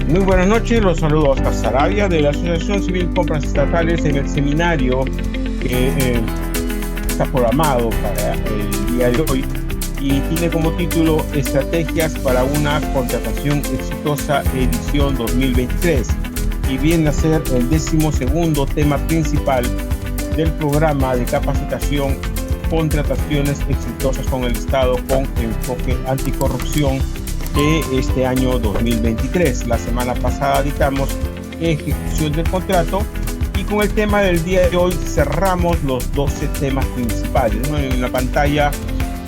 Muy buenas noches, los saludo a Oscar Sarabia de la Asociación Civil Compras Estatales en el seminario que está programado para el día de hoy y tiene como título Estrategias para una contratación exitosa edición 2023 y viene a ser el 12º tema principal del programa de capacitación Contrataciones exitosas con el Estado con enfoque anticorrupción de este año 2023. La semana pasada dictamos ejecución del contrato y con el tema del día de hoy cerramos los 12 temas principales, ¿no? En la pantalla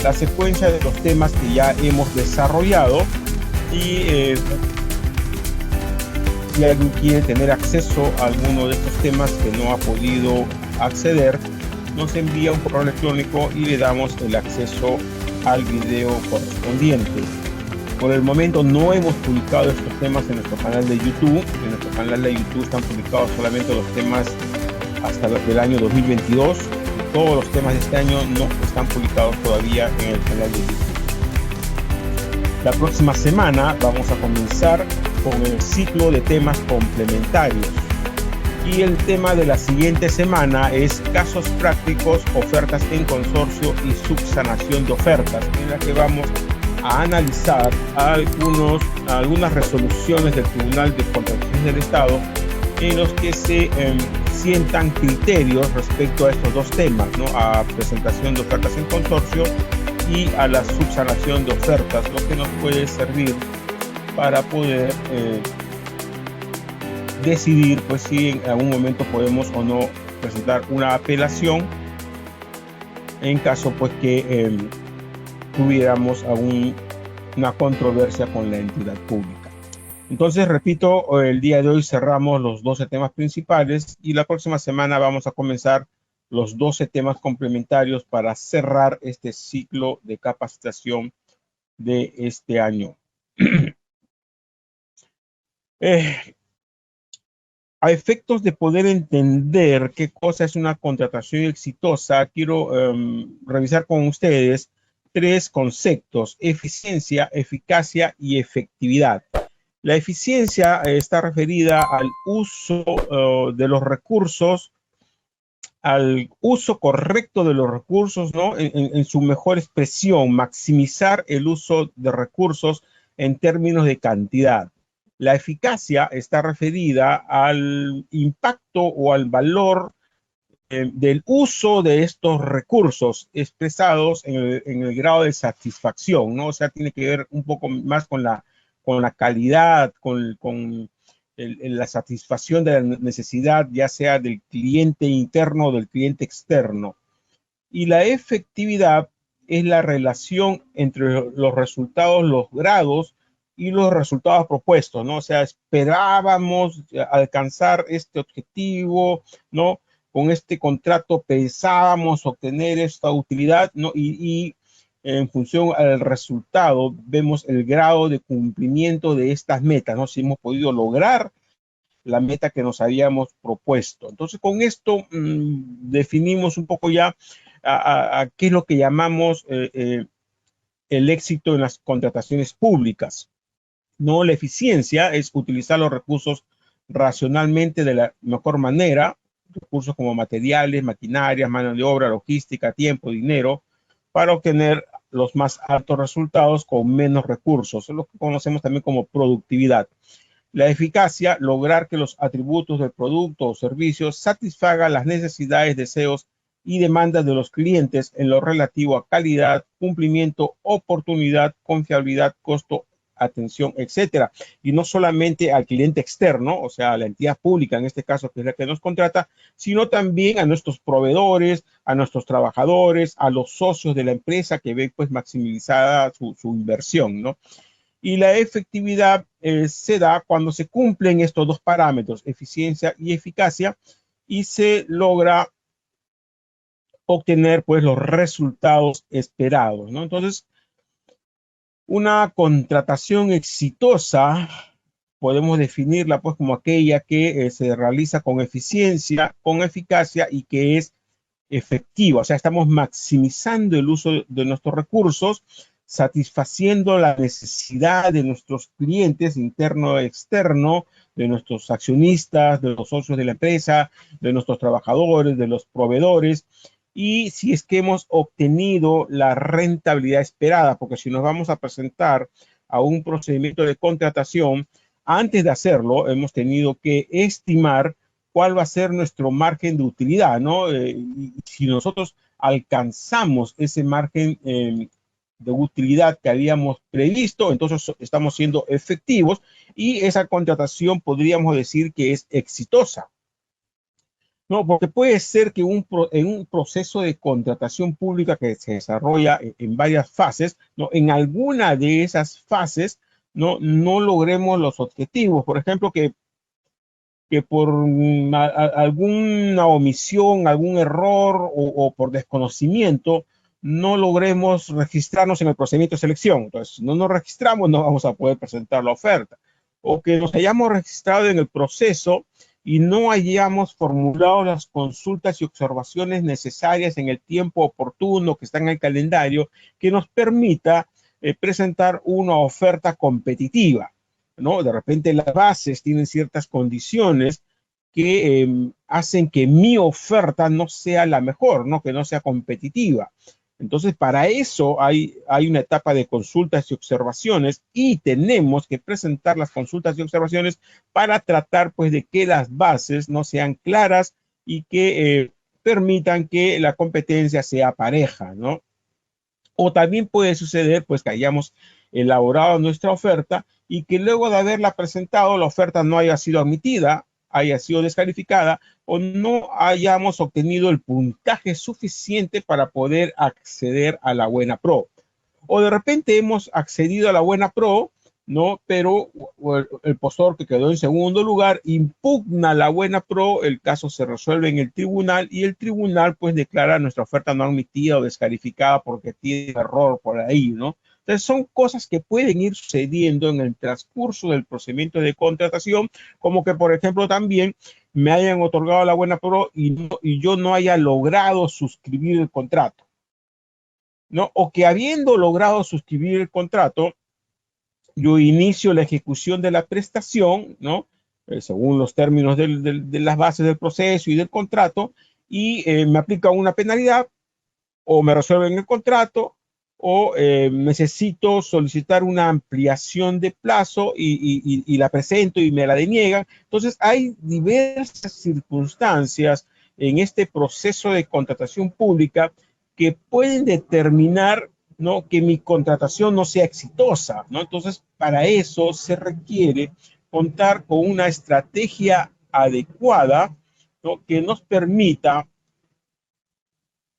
la secuencia de los temas que ya hemos desarrollado y si alguien quiere tener acceso a alguno de estos temas que no ha podido acceder, nos envía un correo electrónico y le damos el acceso al video correspondiente. Por el momento no hemos publicado estos temas en nuestro canal de YouTube. En nuestro canal de YouTube están publicados solamente los temas hasta el año 2022. Todos los temas de este año no están publicados todavía en el canal de YouTube. La próxima semana vamos a comenzar con el ciclo de temas complementarios. Y el tema de la siguiente semana es casos prácticos, ofertas en consorcio y subsanación de ofertas, en la que vamos a analizar algunas resoluciones del Tribunal de Contrataciones del Estado en los que se sientan criterios respecto a estos dos temas, ¿no? A presentación de ofertas en consorcio y a la subsanación de ofertas, lo que nos puede servir para poder decidir pues si en algún momento podemos o no presentar una apelación en caso pues que tuviéramos una controversia con la entidad pública. Entonces, repito, el día de hoy cerramos los 12 temas principales y la próxima semana vamos a comenzar los 12 temas complementarios para cerrar este ciclo de capacitación de este año. A efectos de poder entender qué cosa es una contratación exitosa, quiero revisar con ustedes 3 conceptos: eficiencia, eficacia y efectividad. La eficiencia está referida al uso de los recursos, al uso correcto de los recursos, ¿no? En su mejor expresión, maximizar el uso de recursos en términos de cantidad. La eficacia está referida al impacto o al valor del uso de estos recursos expresados en el grado de satisfacción, ¿no? O sea, tiene que ver un poco más con la calidad, con la satisfacción de la necesidad, ya sea del cliente interno o del cliente externo. Y la efectividad es la relación entre los resultados logrados y los resultados propuestos, ¿no? O sea, esperábamos alcanzar este objetivo, ¿no? Con este contrato pensábamos obtener esta utilidad, ¿no? Y en función al resultado vemos el grado de cumplimiento de estas metas, ¿no? Si hemos podido lograr la meta que nos habíamos propuesto. Entonces, con esto definimos un poco ya a qué es lo que llamamos el éxito en las contrataciones públicas. No, la eficiencia es utilizar los recursos racionalmente de la mejor manera, recursos como materiales, maquinarias, mano de obra, logística, tiempo, dinero, para obtener los más altos resultados con menos recursos. Es lo que conocemos también como productividad. La eficacia, lograr que los atributos del producto o servicio satisfagan las necesidades, deseos y demandas de los clientes en lo relativo a calidad, cumplimiento, oportunidad, confiabilidad, costo, atención, etcétera. Y no solamente al cliente externo, o sea, a la entidad pública, en este caso, que es la que nos contrata, sino también a nuestros proveedores, a nuestros trabajadores, a los socios de la empresa que ven pues maximizada su inversión, ¿no? Y la efectividad se da cuando se cumplen estos dos parámetros, eficiencia y eficacia, y se logra obtener pues los resultados esperados, ¿no? Entonces, una contratación exitosa podemos definirla pues como aquella que se realiza con eficiencia, con eficacia y que es efectiva. O sea, estamos maximizando el uso de nuestros recursos satisfaciendo la necesidad de nuestros clientes interno e externo, de nuestros accionistas, de los socios de la empresa, de nuestros trabajadores, de los proveedores, y si es que hemos obtenido la rentabilidad esperada, porque si nos vamos a presentar a un procedimiento de contratación, antes de hacerlo hemos tenido que estimar cuál va a ser nuestro margen de utilidad, ¿no? Y si nosotros alcanzamos ese margen de utilidad que habíamos previsto, entonces estamos siendo efectivos y esa contratación podríamos decir que es exitosa. No, porque puede ser que en un proceso de contratación pública que se desarrolla en varias fases, ¿no? En alguna de esas fases no logremos los objetivos. Por ejemplo, que por alguna omisión, algún error o por desconocimiento no logremos registrarnos en el procedimiento de selección. Entonces, si no nos registramos, no vamos a poder presentar la oferta. O que nos hayamos registrado en el proceso y no hayamos formulado las consultas y observaciones necesarias en el tiempo oportuno que está en el calendario que nos permita presentar una oferta competitiva, ¿no? De repente las bases tienen ciertas condiciones que hacen que mi oferta no sea la mejor, ¿no? Que no sea competitiva. Entonces, para eso hay una etapa de consultas y observaciones y tenemos que presentar las consultas y observaciones para tratar, pues, de que las bases no sean claras y que permitan que la competencia sea pareja, ¿no? O también puede suceder, pues, que hayamos elaborado nuestra oferta y que luego de haberla presentado, la oferta no haya sido admitida, haya sido descalificada o no hayamos obtenido el puntaje suficiente para poder acceder a la Buena Pro. O de repente hemos accedido a la Buena Pro, ¿no? Pero el postor que quedó en segundo lugar impugna la Buena Pro, el caso se resuelve en el tribunal y el tribunal pues declara nuestra oferta no admitida o descalificada porque tiene error por ahí, ¿no? Entonces son cosas que pueden ir sucediendo en el transcurso del procedimiento de contratación, como que por ejemplo también me hayan otorgado la Buena Pro y yo no haya logrado suscribir el contrato, ¿no? O que habiendo logrado suscribir el contrato, yo inicio la ejecución de la prestación, ¿no? Según los términos de las bases del proceso y del contrato, y me aplica una penalidad, o me resuelven el contrato, o necesito solicitar una ampliación de plazo y la presento y me la deniegan. Entonces, hay diversas circunstancias en este proceso de contratación pública que pueden determinar, ¿no?, que mi contratación no sea exitosa, ¿no? Entonces, para eso se requiere contar con una estrategia adecuada, ¿no?, que nos permita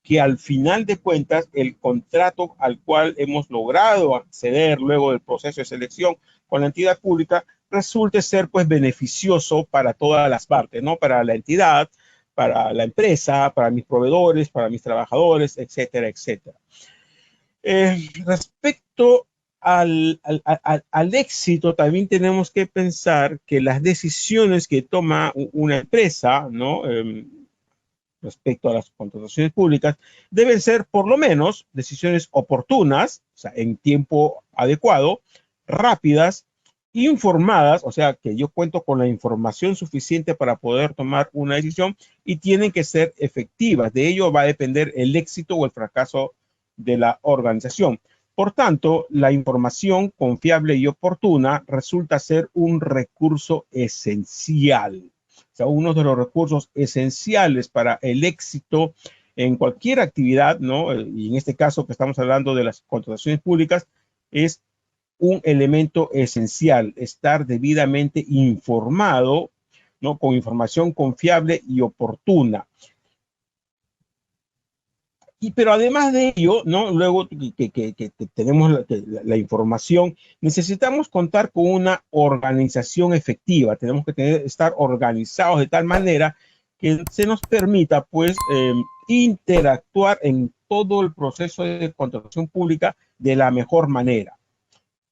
que al final de cuentas el contrato al cual hemos logrado acceder luego del proceso de selección con la entidad pública resulte ser pues beneficioso para todas las partes, ¿no? Para la entidad, para la empresa, para mis proveedores, para mis trabajadores, etcétera, etcétera. Respecto al éxito, también tenemos que pensar que las decisiones que toma una empresa, ¿no?, respecto a las contrataciones públicas, deben ser por lo menos decisiones oportunas, o sea, en tiempo adecuado, rápidas, informadas, o sea, que yo cuento con la información suficiente para poder tomar una decisión y tienen que ser efectivas. De ello va a depender el éxito o el fracaso de la organización. Por tanto, la información confiable y oportuna resulta ser un recurso esencial. O sea, uno de los recursos esenciales para el éxito en cualquier actividad, ¿no? Y en este caso que estamos hablando de las contrataciones públicas, es un elemento esencial, estar debidamente informado, ¿no?, con información confiable y oportuna. Pero además de ello, ¿no?, luego que tenemos la información, necesitamos contar con una organización efectiva. Tenemos que estar organizados de tal manera que se nos permita, pues, interactuar en todo el proceso de contratación pública de la mejor manera.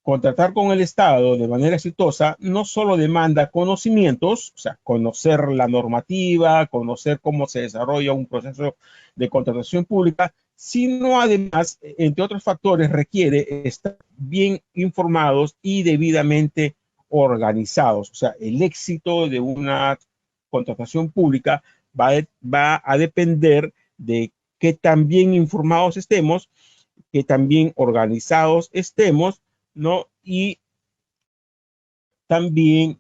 Contratar con el Estado de manera exitosa no solo demanda conocimientos, o sea, conocer la normativa, conocer cómo se desarrolla un proceso de contratación pública, sino además, entre otros factores, requiere estar bien informados y debidamente organizados. O sea, el éxito de una contratación pública va a depender de qué tan bien informados estemos, qué tan bien organizados estemos, ¿no? Y también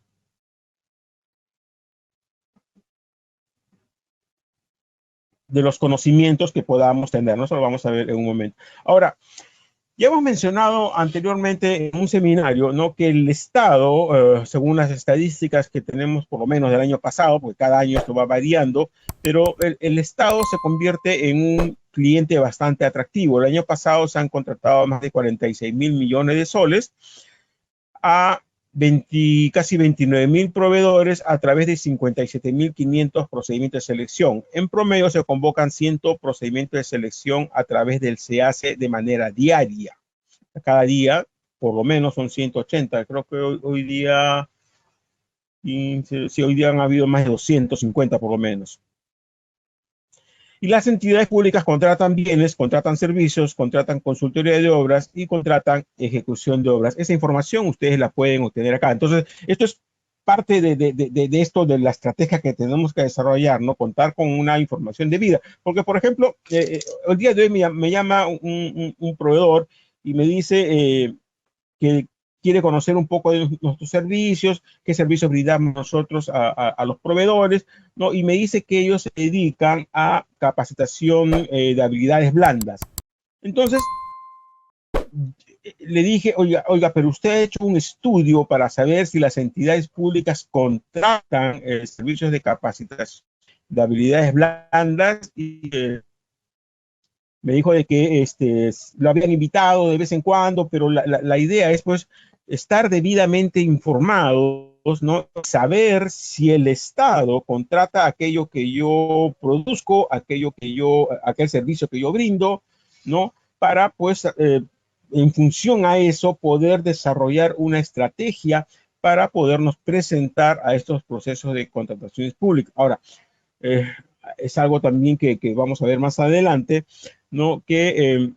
de los conocimientos que podamos tener, ¿no? Eso lo vamos a ver en un momento. Ahora, ya hemos mencionado anteriormente en un seminario, ¿no?, que el Estado, según las estadísticas que tenemos por lo menos del año pasado, porque cada año esto va variando, pero el Estado se convierte en un cliente bastante atractivo. El año pasado se han contratado más de 46.000 millones de soles a casi 29.000 proveedores a través de 57.500 procedimientos de selección. En promedio se convocan 100 procedimientos de selección a través del SEACE de manera diaria. Cada día, por lo menos, son 180. Creo que hoy día, sí, hoy día han habido más de 250 por lo menos. Y las entidades públicas contratan bienes, contratan servicios, contratan consultoría de obras y contratan ejecución de obras. Esa información ustedes la pueden obtener acá. Entonces, esto es parte de esto, de la estrategia que tenemos que desarrollar, ¿no? Contar con una información debida. Porque, por ejemplo, el día de hoy me llama un proveedor y me dice que quiere conocer un poco de nuestros servicios, qué servicios brindamos nosotros a los proveedores, ¿no? Y me dice que ellos se dedican a capacitación de habilidades blandas. Entonces, le dije, oiga, pero usted ha hecho un estudio para saber si las entidades públicas contratan servicios de capacitación de habilidades blandas, y me dijo de que lo habían invitado de vez en cuando, pero la idea es pues estar debidamente informados, ¿no? Saber si el Estado contrata aquello que yo produzco, aquel servicio que yo brindo, ¿no? Para pues en función a eso poder desarrollar una estrategia para podernos presentar a estos procesos de contrataciones públicas. Ahora, eh, es algo también que vamos a ver más adelante, ¿no? Que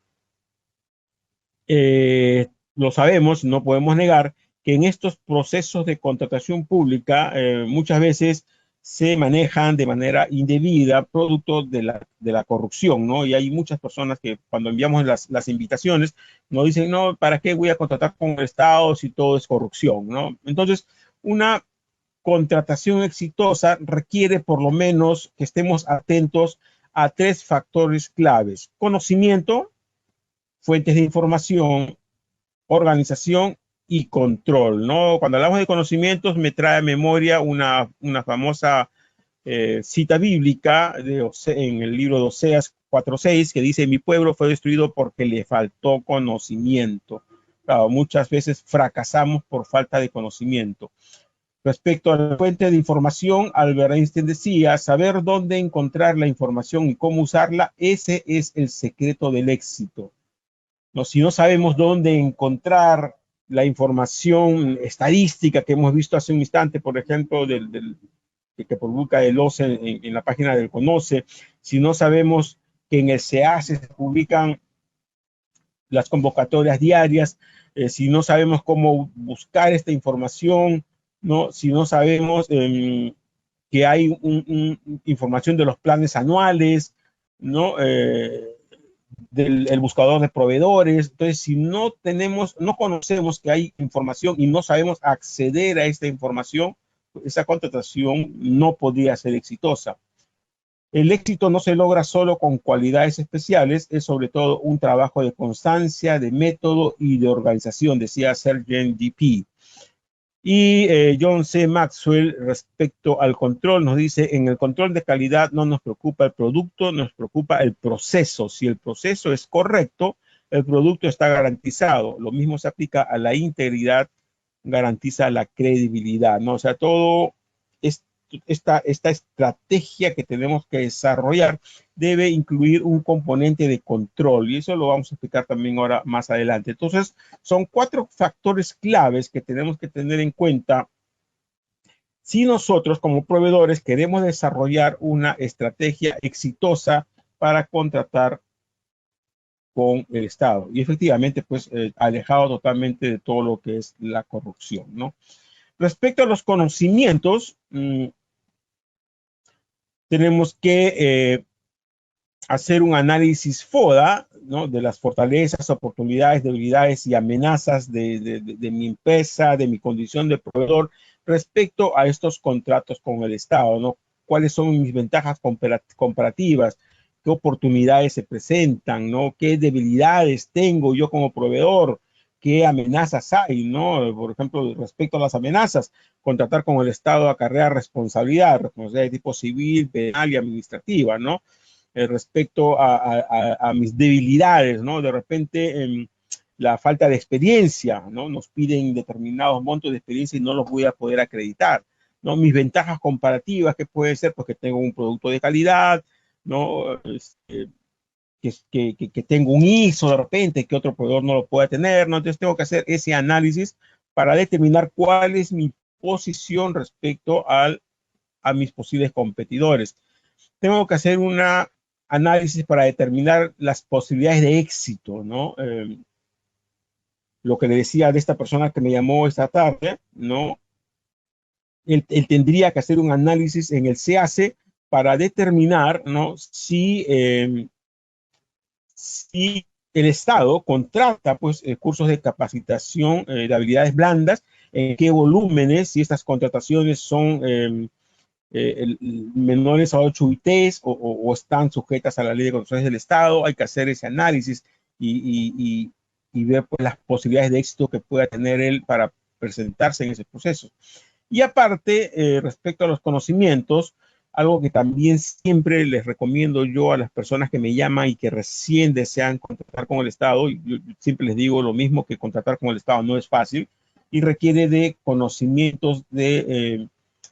lo sabemos, no podemos negar que en estos procesos de contratación pública muchas veces se manejan de manera indebida, producto de la corrupción, ¿no? Y hay muchas personas que cuando enviamos las invitaciones nos dicen, no, ¿para qué voy a contratar con el Estado si todo es corrupción, ¿no? Entonces, una contratación exitosa requiere por lo menos que estemos atentos a tres factores claves: conocimiento, fuentes de información, organización y control, ¿no? Cuando hablamos de conocimientos me trae a memoria una famosa cita bíblica en el libro de Oseas 4:6, que dice: mi pueblo fue destruido porque le faltó conocimiento. Claro, muchas veces fracasamos por falta de conocimiento. Respecto a la fuente de información, Albert Einstein decía: saber dónde encontrar la información y cómo usarla, ese es el secreto del éxito. ¿No? Si no sabemos dónde encontrar la información estadística que hemos visto hace un instante, por ejemplo, que publica el OCE en la página del CONOCE, si no sabemos que en el SEACE se publican las convocatorias diarias, si no sabemos cómo buscar esta información, ¿no? Si no sabemos que hay información de los planes anuales, ¿no? Del buscador de proveedores. Entonces, si no conocemos que hay información y no sabemos acceder a esta información, esa contratación no podría ser exitosa. El éxito no se logra solo con cualidades especiales, es sobre todo un trabajo de constancia, de método y de organización, decía Sergent DP. Y John C. Maxwell, respecto al control, nos dice: en el control de calidad no nos preocupa el producto, nos preocupa el proceso. Si el proceso es correcto, el producto está garantizado. Lo mismo se aplica a la integridad, garantiza la credibilidad, ¿no? O sea, todo esta estrategia que tenemos que desarrollar debe incluir un componente de control, y eso lo vamos a explicar también ahora más adelante. Entonces, son 4 factores claves que tenemos que tener en cuenta si nosotros como proveedores queremos desarrollar una estrategia exitosa para contratar con el Estado. Y efectivamente, pues, alejado totalmente de todo lo que es la corrupción, ¿no? Respecto a los conocimientos, tenemos que hacer un análisis FODA, ¿no? De las fortalezas, oportunidades, debilidades y amenazas de mi empresa, de mi condición de proveedor respecto a estos contratos con el Estado, ¿no? ¿Cuáles son mis ventajas comparativas? ¿Qué oportunidades se presentan? ¿No? ¿Qué debilidades tengo yo como proveedor? ¿Qué amenazas hay? ¿No? Por ejemplo, respecto a las amenazas, contratar con el Estado acarrea responsabilidad de tipo civil, penal y administrativa, ¿no? Respecto a mis debilidades, ¿no? De repente, la falta de experiencia, ¿no? Nos piden determinados montos de experiencia y no los voy a poder acreditar, ¿no? Mis ventajas comparativas, que puede ser porque tengo un producto de calidad, ¿no? Que tengo un ISO de repente, que otro proveedor no lo pueda tener, ¿no? Entonces tengo que hacer ese análisis para determinar cuál es mi posición respecto a mis posibles competidores. Tengo que hacer un análisis para determinar las posibilidades de éxito, ¿no? Lo que le decía de esta persona que me llamó esta tarde, ¿no? Él tendría que hacer un análisis en el CAC para determinar, ¿no? Si el Estado contrata, pues, cursos de capacitación de habilidades blandas, en qué volúmenes, si estas contrataciones son menores a 8 UITs o están sujetas a la ley de contrataciones del Estado. Hay que hacer ese análisis y ver, pues, las posibilidades de éxito que pueda tener él para presentarse en ese proceso. Y aparte, respecto a los conocimientos, algo que también siempre les recomiendo yo a las personas que me llaman y que recién desean contratar con el Estado, yo siempre les digo lo mismo, que contratar con el Estado no es fácil y requiere de conocimientos de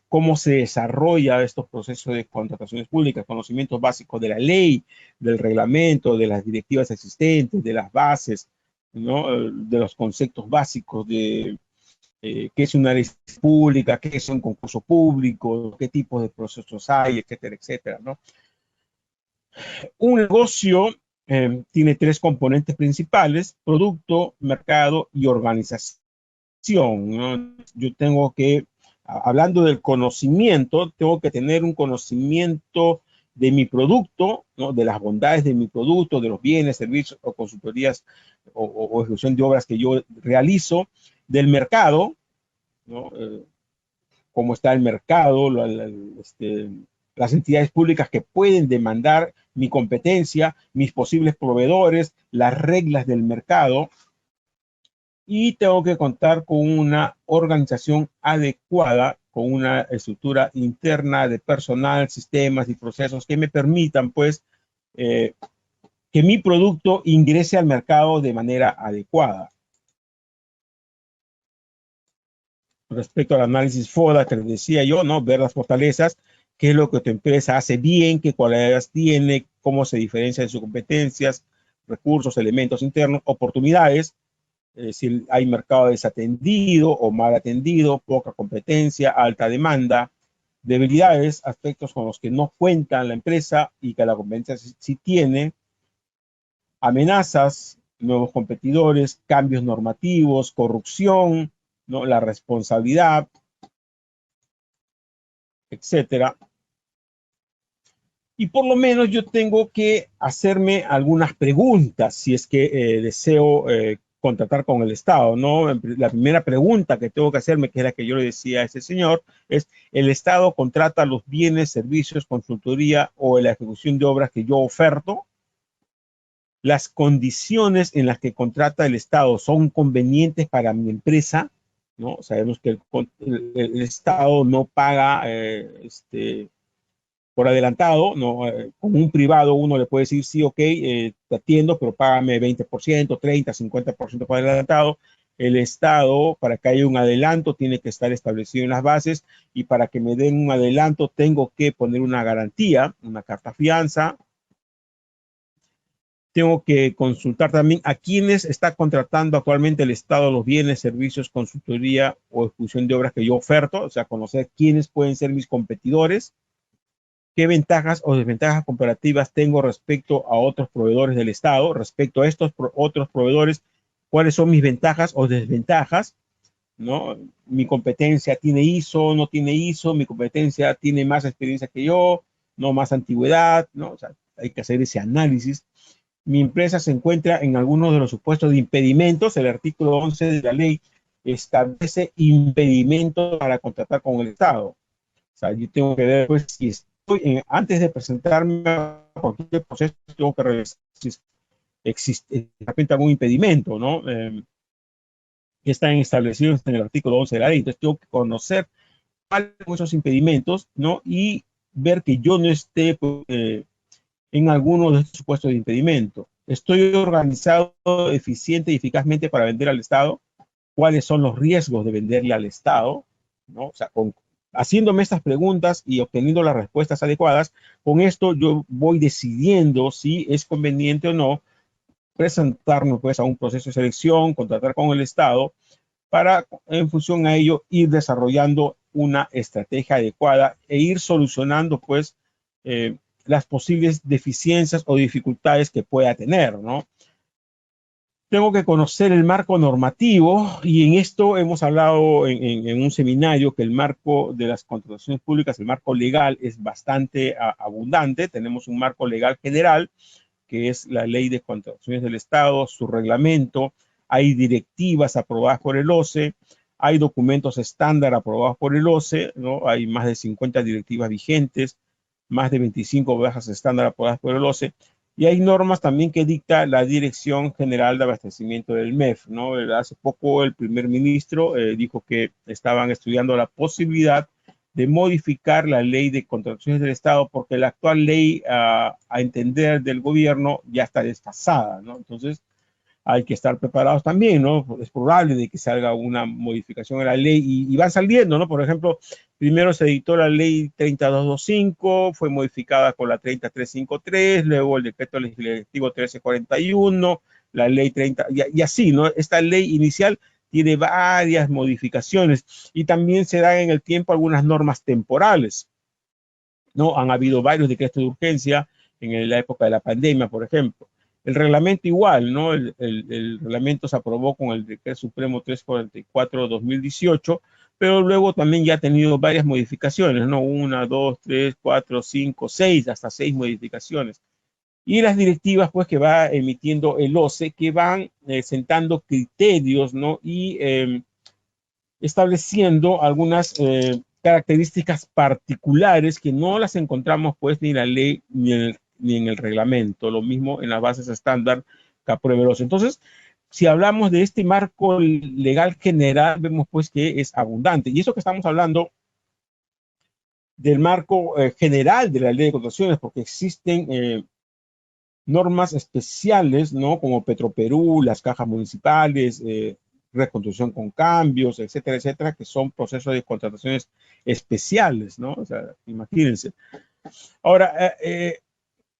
cómo se desarrolla estos procesos de contrataciones públicas, conocimientos básicos de la ley, del reglamento, de las directivas existentes, de las bases, ¿no? De los conceptos básicos de qué es una ley pública, qué es un concurso público, qué tipos de procesos hay, etcétera, etcétera, ¿no? Un negocio tiene tres componentes principales: producto, mercado y organización, ¿no? Yo tengo que, hablando del conocimiento, tengo que tener un conocimiento de mi producto, ¿no? De las bondades de mi producto, de los bienes, servicios o consultorías o ejecución de obras que yo realizo, del mercado, ¿no? Cómo está el mercado, las entidades públicas que pueden demandar mi competencia, mis posibles proveedores, las reglas del mercado, y tengo que contar con una organización adecuada, con una estructura interna de personal, sistemas y procesos que me permitan, pues, que mi producto ingrese al mercado de manera adecuada. Respecto al análisis FODA que les decía yo, ¿no? Ver las fortalezas, qué es lo que tu empresa hace bien, qué cualidades tiene, cómo se diferencia de sus competencias, recursos, elementos internos, oportunidades, si hay mercado desatendido o mal atendido, poca competencia, alta demanda. Debilidades, aspectos con los que no cuenta la empresa y que la competencia sí tiene. Amenazas, nuevos competidores, cambios normativos, corrupción, ¿no? La responsabilidad, etcétera. Y por lo menos yo tengo que hacerme algunas preguntas si es que deseo contratar con el Estado, ¿no? La primera pregunta que tengo que hacerme, que es la que yo le decía a ese señor, es: ¿el Estado contrata los bienes, servicios, consultoría o la ejecución de obras que yo oferto? ¿Las condiciones en las que contrata el Estado son convenientes para mi empresa? ¿No? Sabemos que el Estado no paga por adelantado, ¿no? Con un privado uno le puede decir, sí, ok, te atiendo, pero págame 20%, 30, 50% por adelantado. El Estado, para que haya un adelanto, tiene que estar establecido en las bases, y para que me den un adelanto tengo que poner una garantía, una carta fianza. Tengo que consultar también a quienes está contratando actualmente el Estado los bienes, servicios, consultoría o ejecución de obras que yo oferto, o sea, conocer quiénes pueden ser mis competidores. qué ventajas o desventajas comparativas tengo respecto a otros proveedores del Estado, respecto a estos otros proveedores, cuáles son mis ventajas o desventajas, ¿no? Mi competencia tiene ISO, no tiene ISO, mi competencia tiene más experiencia que yo, no más antigüedad, ¿no? O sea, hay que hacer ese análisis. Mi empresa se encuentra en algunos de los supuestos de impedimentos. El artículo 11 de la ley establece impedimentos para contratar con el Estado. O sea, yo tengo que ver, pues, si estoy antes de presentarme a cualquier proceso, tengo que revisar si existe de repente algún impedimento, ¿no? Que están establecidos en el artículo 11 de la ley. Entonces, tengo que conocer cuáles son esos impedimentos, ¿no? Y ver que yo no esté en alguno de estos supuestos de impedimento. ¿Estoy organizado eficiente y eficazmente para vender al Estado? ¿Cuáles son los riesgos de venderle al Estado? ¿No? O sea, haciéndome estas preguntas y obteniendo las respuestas adecuadas, con esto yo voy decidiendo si es conveniente o no presentarnos pues a un proceso de selección, contratar con el Estado, para en función a ello ir desarrollando una estrategia adecuada e ir solucionando pues las posibles deficiencias o dificultades que pueda tener, ¿no? Tengo que conocer el marco normativo y en esto hemos hablado en un seminario que el marco de las contrataciones públicas, el marco legal es bastante abundante. Tenemos un marco legal general que es la Ley de Contrataciones del Estado, su reglamento, hay directivas aprobadas por el OCE, hay documentos estándar aprobados por el OCE, ¿no? Hay más de 50 directivas vigentes, más de 25 bajas estándar aprobadas por el OCE, y hay normas también que dicta la Dirección General de Abastecimiento del MEF, ¿no? Hace poco el primer ministro dijo que estaban estudiando la posibilidad de modificar la ley de contrataciones del Estado porque la actual ley, a entender del gobierno, ya está desfasada, ¿no? Entonces, hay que estar preparados también, ¿no? Es probable de que salga una modificación de la ley y van saliendo, ¿no? Por ejemplo, primero se editó la ley 3225, fue modificada con la 30353, luego el decreto legislativo 1341, la ley 30, y así, ¿no? Esta ley inicial tiene varias modificaciones y también se dan en el tiempo algunas normas temporales, ¿no? Han habido varios decretos de urgencia en la época de la pandemia, por ejemplo. El reglamento igual, ¿no? El reglamento se aprobó con el Decreto Supremo 344-2018, pero luego también ya ha tenido varias modificaciones, ¿no? 1, 2, 3, 4, 5, 6, hasta 6 modificaciones. Y las directivas, pues, que va emitiendo el OCE, que van sentando criterios, ¿no? Y estableciendo algunas características particulares que no las encontramos, pues, ni en la ley ni en el reglamento, lo mismo en las bases estándar que apruebe el OCE. Entonces, si hablamos de este marco legal general, vemos pues que es abundante. Y eso que estamos hablando del marco general de la ley de contrataciones, porque existen normas especiales, ¿no? Como Petroperú, las cajas municipales, reconstrucción con cambios, etcétera, etcétera, que son procesos de contrataciones especiales, ¿no? O sea, imagínense. Ahora,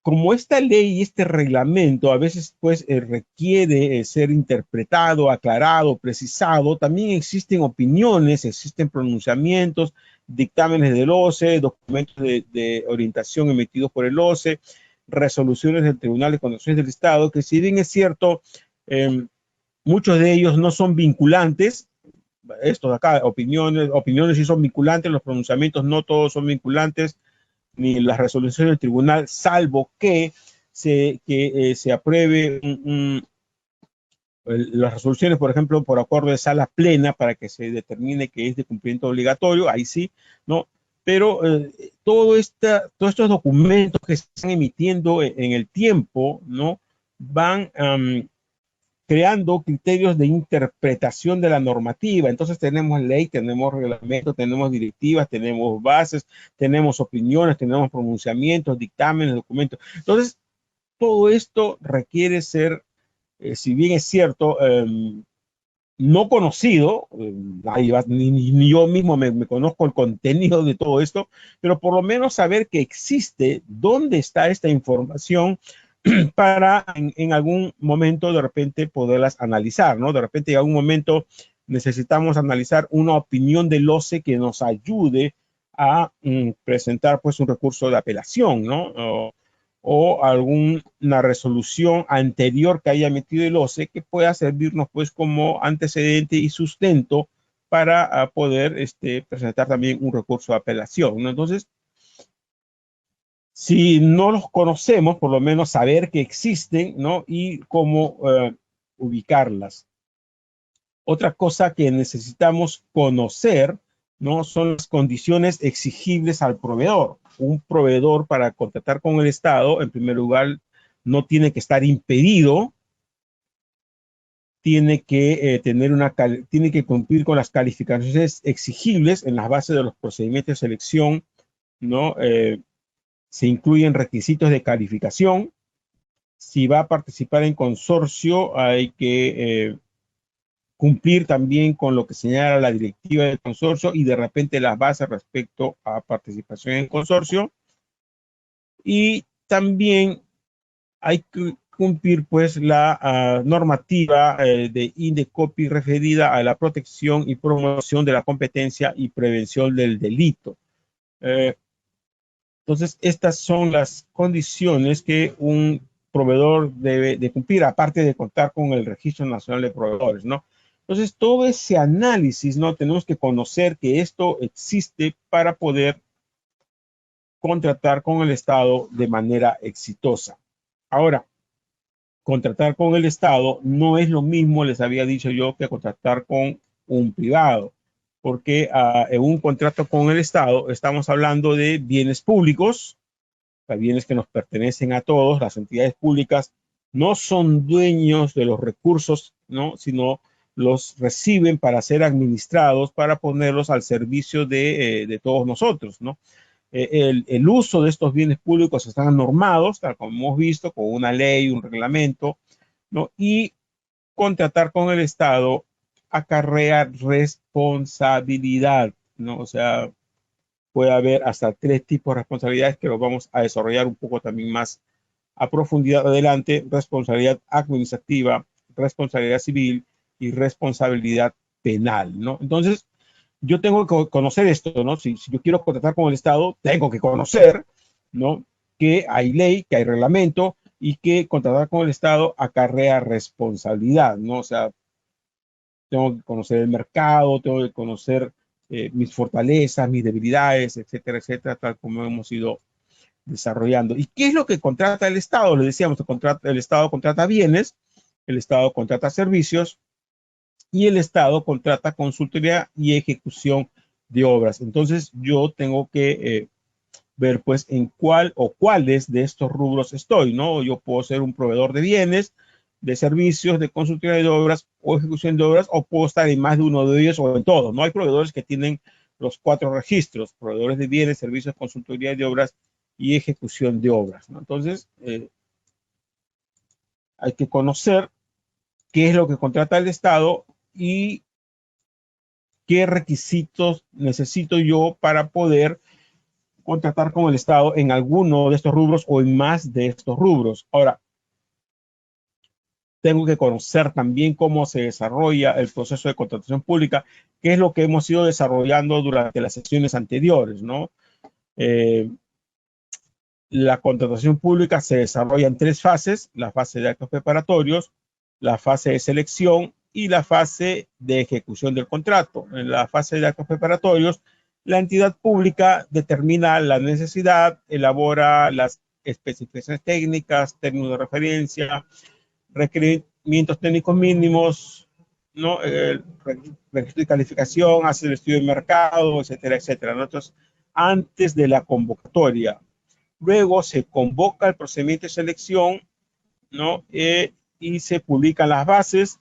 como esta ley y este reglamento a veces pues requiere ser interpretado, aclarado, precisado, también existen opiniones, existen pronunciamientos, dictámenes del OCE, documentos de orientación emitidos por el OCE, resoluciones del Tribunal de Contrataciones del Estado, que si bien es cierto, muchos de ellos no son vinculantes. Estos de acá, opiniones sí son vinculantes, los pronunciamientos no todos son vinculantes, ni las resoluciones del tribunal, salvo que se apruebe las resoluciones, por ejemplo, por acuerdo de sala plena para que se determine que es de cumplimiento obligatorio, ahí sí, ¿no? Pero todos estos documentos que se están emitiendo en el tiempo, ¿no? Van creando criterios de interpretación de la normativa. Entonces tenemos ley, tenemos reglamento, tenemos directivas, tenemos bases, tenemos opiniones, tenemos pronunciamientos, dictámenes, documentos. Entonces, todo esto requiere ser, si bien es cierto, no conocido, ni yo mismo me conozco el contenido de todo esto, pero por lo menos saber que existe, dónde está esta información, para en algún momento de repente poderlas analizar, ¿no? De repente en algún momento necesitamos analizar una opinión del OCE que nos ayude a presentar pues un recurso de apelación, ¿no? O alguna resolución anterior que haya emitido el OCE que pueda servirnos pues como antecedente y sustento para poder presentar también un recurso de apelación, ¿no? Entonces, si no los conocemos, por lo menos saber que existen, ¿no? Y cómo ubicarlas. Otra cosa que necesitamos conocer, ¿no? Son las condiciones exigibles al proveedor. Un proveedor para contratar con el Estado, en primer lugar, no tiene que estar impedido, tiene que tiene que cumplir con las calificaciones exigibles en las bases de los procedimientos de selección, ¿no? Se incluyen requisitos de calificación. Si va a participar en consorcio, hay que cumplir también con lo que señala la directiva del consorcio y de repente las bases respecto a participación en consorcio. Y también hay que cumplir pues la normativa de INDECOPI referida a la protección y promoción de la competencia y prevención del delito. Entonces, estas son las condiciones que un proveedor debe de cumplir, aparte de contar con el Registro Nacional de Proveedores, ¿no? Entonces, todo ese análisis, ¿no? Tenemos que conocer que esto existe para poder contratar con el Estado de manera exitosa. Ahora, contratar con el Estado no es lo mismo, les había dicho yo, que contratar con un privado, porque en un contrato con el Estado estamos hablando de bienes públicos, bienes que nos pertenecen a todos. Las entidades públicas no son dueños de los recursos, ¿no? Sino los reciben para ser administrados, para ponerlos al servicio de todos nosotros, ¿no? El uso de estos bienes públicos están normados, tal como hemos visto, con una ley, un reglamento, ¿no? Y contratar con el Estado acarrea responsabilidad, ¿no? O sea, puede haber hasta 3 tipos de responsabilidades que los vamos a desarrollar un poco también más a profundidad adelante: responsabilidad administrativa, responsabilidad civil y responsabilidad penal, ¿no? Entonces, yo tengo que conocer esto, ¿no? Si yo quiero contratar con el Estado, tengo que conocer, ¿no? Que hay ley, que hay reglamento y que contratar con el Estado acarrea responsabilidad, ¿no? O sea, tengo que conocer el mercado, tengo que conocer mis fortalezas, mis debilidades, etcétera, etcétera, tal como hemos ido desarrollando. ¿Y qué es lo que contrata el Estado? Le decíamos, el Estado contrata bienes, el Estado contrata servicios y el Estado contrata consultoría y ejecución de obras. Entonces, yo tengo que ver pues en cuál o cuáles de estos rubros estoy, ¿no? Yo puedo ser un proveedor de bienes, de servicios, de consultoría de obras o ejecución de obras, o puedo estar en más de uno de ellos o en todos. No hay proveedores que tienen los 4 registros: proveedores de bienes, servicios, consultoría de obras y ejecución de obras, ¿no? Entonces, hay que conocer qué es lo que contrata el Estado y qué requisitos necesito yo para poder contratar con el Estado en alguno de estos rubros o en más de estos rubros. Ahora, tengo que conocer también cómo se desarrolla el proceso de contratación pública, que es lo que hemos ido desarrollando durante las sesiones anteriores, ¿no? La contratación pública se desarrolla en 3 fases: la fase de actos preparatorios, la fase de selección y la fase de ejecución del contrato. En la fase de actos preparatorios, la entidad pública determina la necesidad, elabora las especificaciones técnicas, términos de referencia, requerimientos técnicos mínimos, ¿no? El registro de calificación, hace el estudio de mercado, etcétera, etcétera, ¿no? Entonces, antes de la convocatoria. Luego se convoca el procedimiento de selección, ¿no? Y se publican las bases,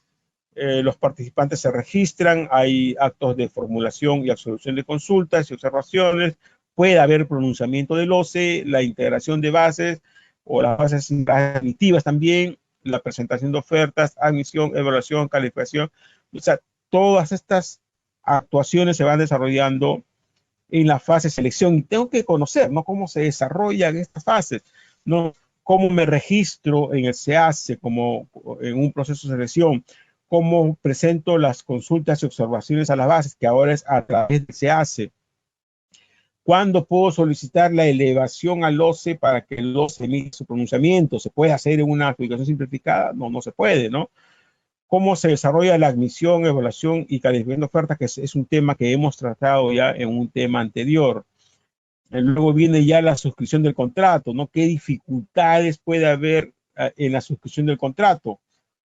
los participantes se registran, hay actos de formulación y absolución de consultas y observaciones, puede haber pronunciamiento del OCE, la integración de bases o las bases admitivas también, la presentación de ofertas, admisión, evaluación, calificación. O sea, todas estas actuaciones se van desarrollando en la fase de selección y tengo que conocer, ¿no? Cómo se desarrollan estas fases, ¿no? Cómo me registro en el SEACE como en un proceso de selección, cómo presento las consultas y observaciones a las bases, que ahora es a través del SEACE, ¿Cuándo puedo solicitar la elevación al OCE para que el OCE emita su pronunciamiento? ¿Se puede hacer en una adjudicación simplificada? No, no se puede, ¿no? ¿Cómo se desarrolla la admisión, evaluación y calificación de ofertas? Que es un tema que hemos tratado ya en un tema anterior. Luego viene ya la suscripción del contrato, ¿no? ¿Qué dificultades puede haber en la suscripción del contrato?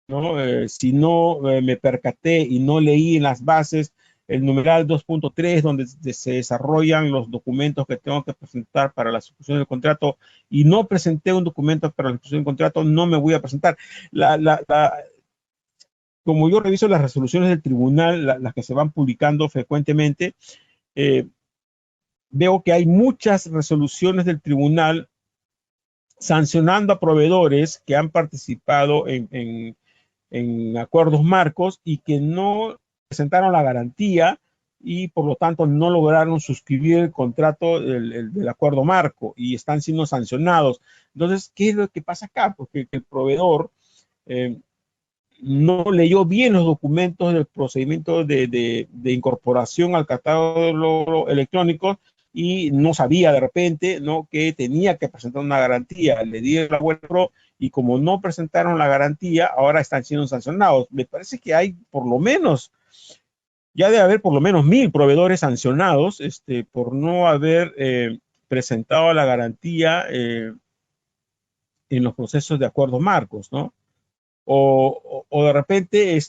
¿No? Si no me percaté y no leí en las bases el numeral 2.3, donde se desarrollan los documentos que tengo que presentar para la suscripción del contrato, y no presenté un documento para la suscripción del contrato, no me voy a presentar. Como yo reviso las resoluciones del tribunal, las que se van publicando frecuentemente, veo que hay muchas resoluciones del tribunal sancionando a proveedores que han participado en acuerdos marcos y que no presentaron la garantía y por lo tanto no lograron suscribir el contrato del acuerdo marco y están siendo sancionados. Entonces, ¿qué es lo que pasa acá? Porque el proveedor no leyó bien los documentos del procedimiento de incorporación al catálogo electrónico y no sabía de repente, ¿no?, que tenía que presentar una garantía. Le di la web pro y como no presentaron la garantía, ahora están siendo sancionados. Me parece que hay por lo menos, ya debe haber por lo menos 1000 proveedores sancionados por no haber presentado la garantía en los procesos de acuerdos marcos, ¿no? O de repente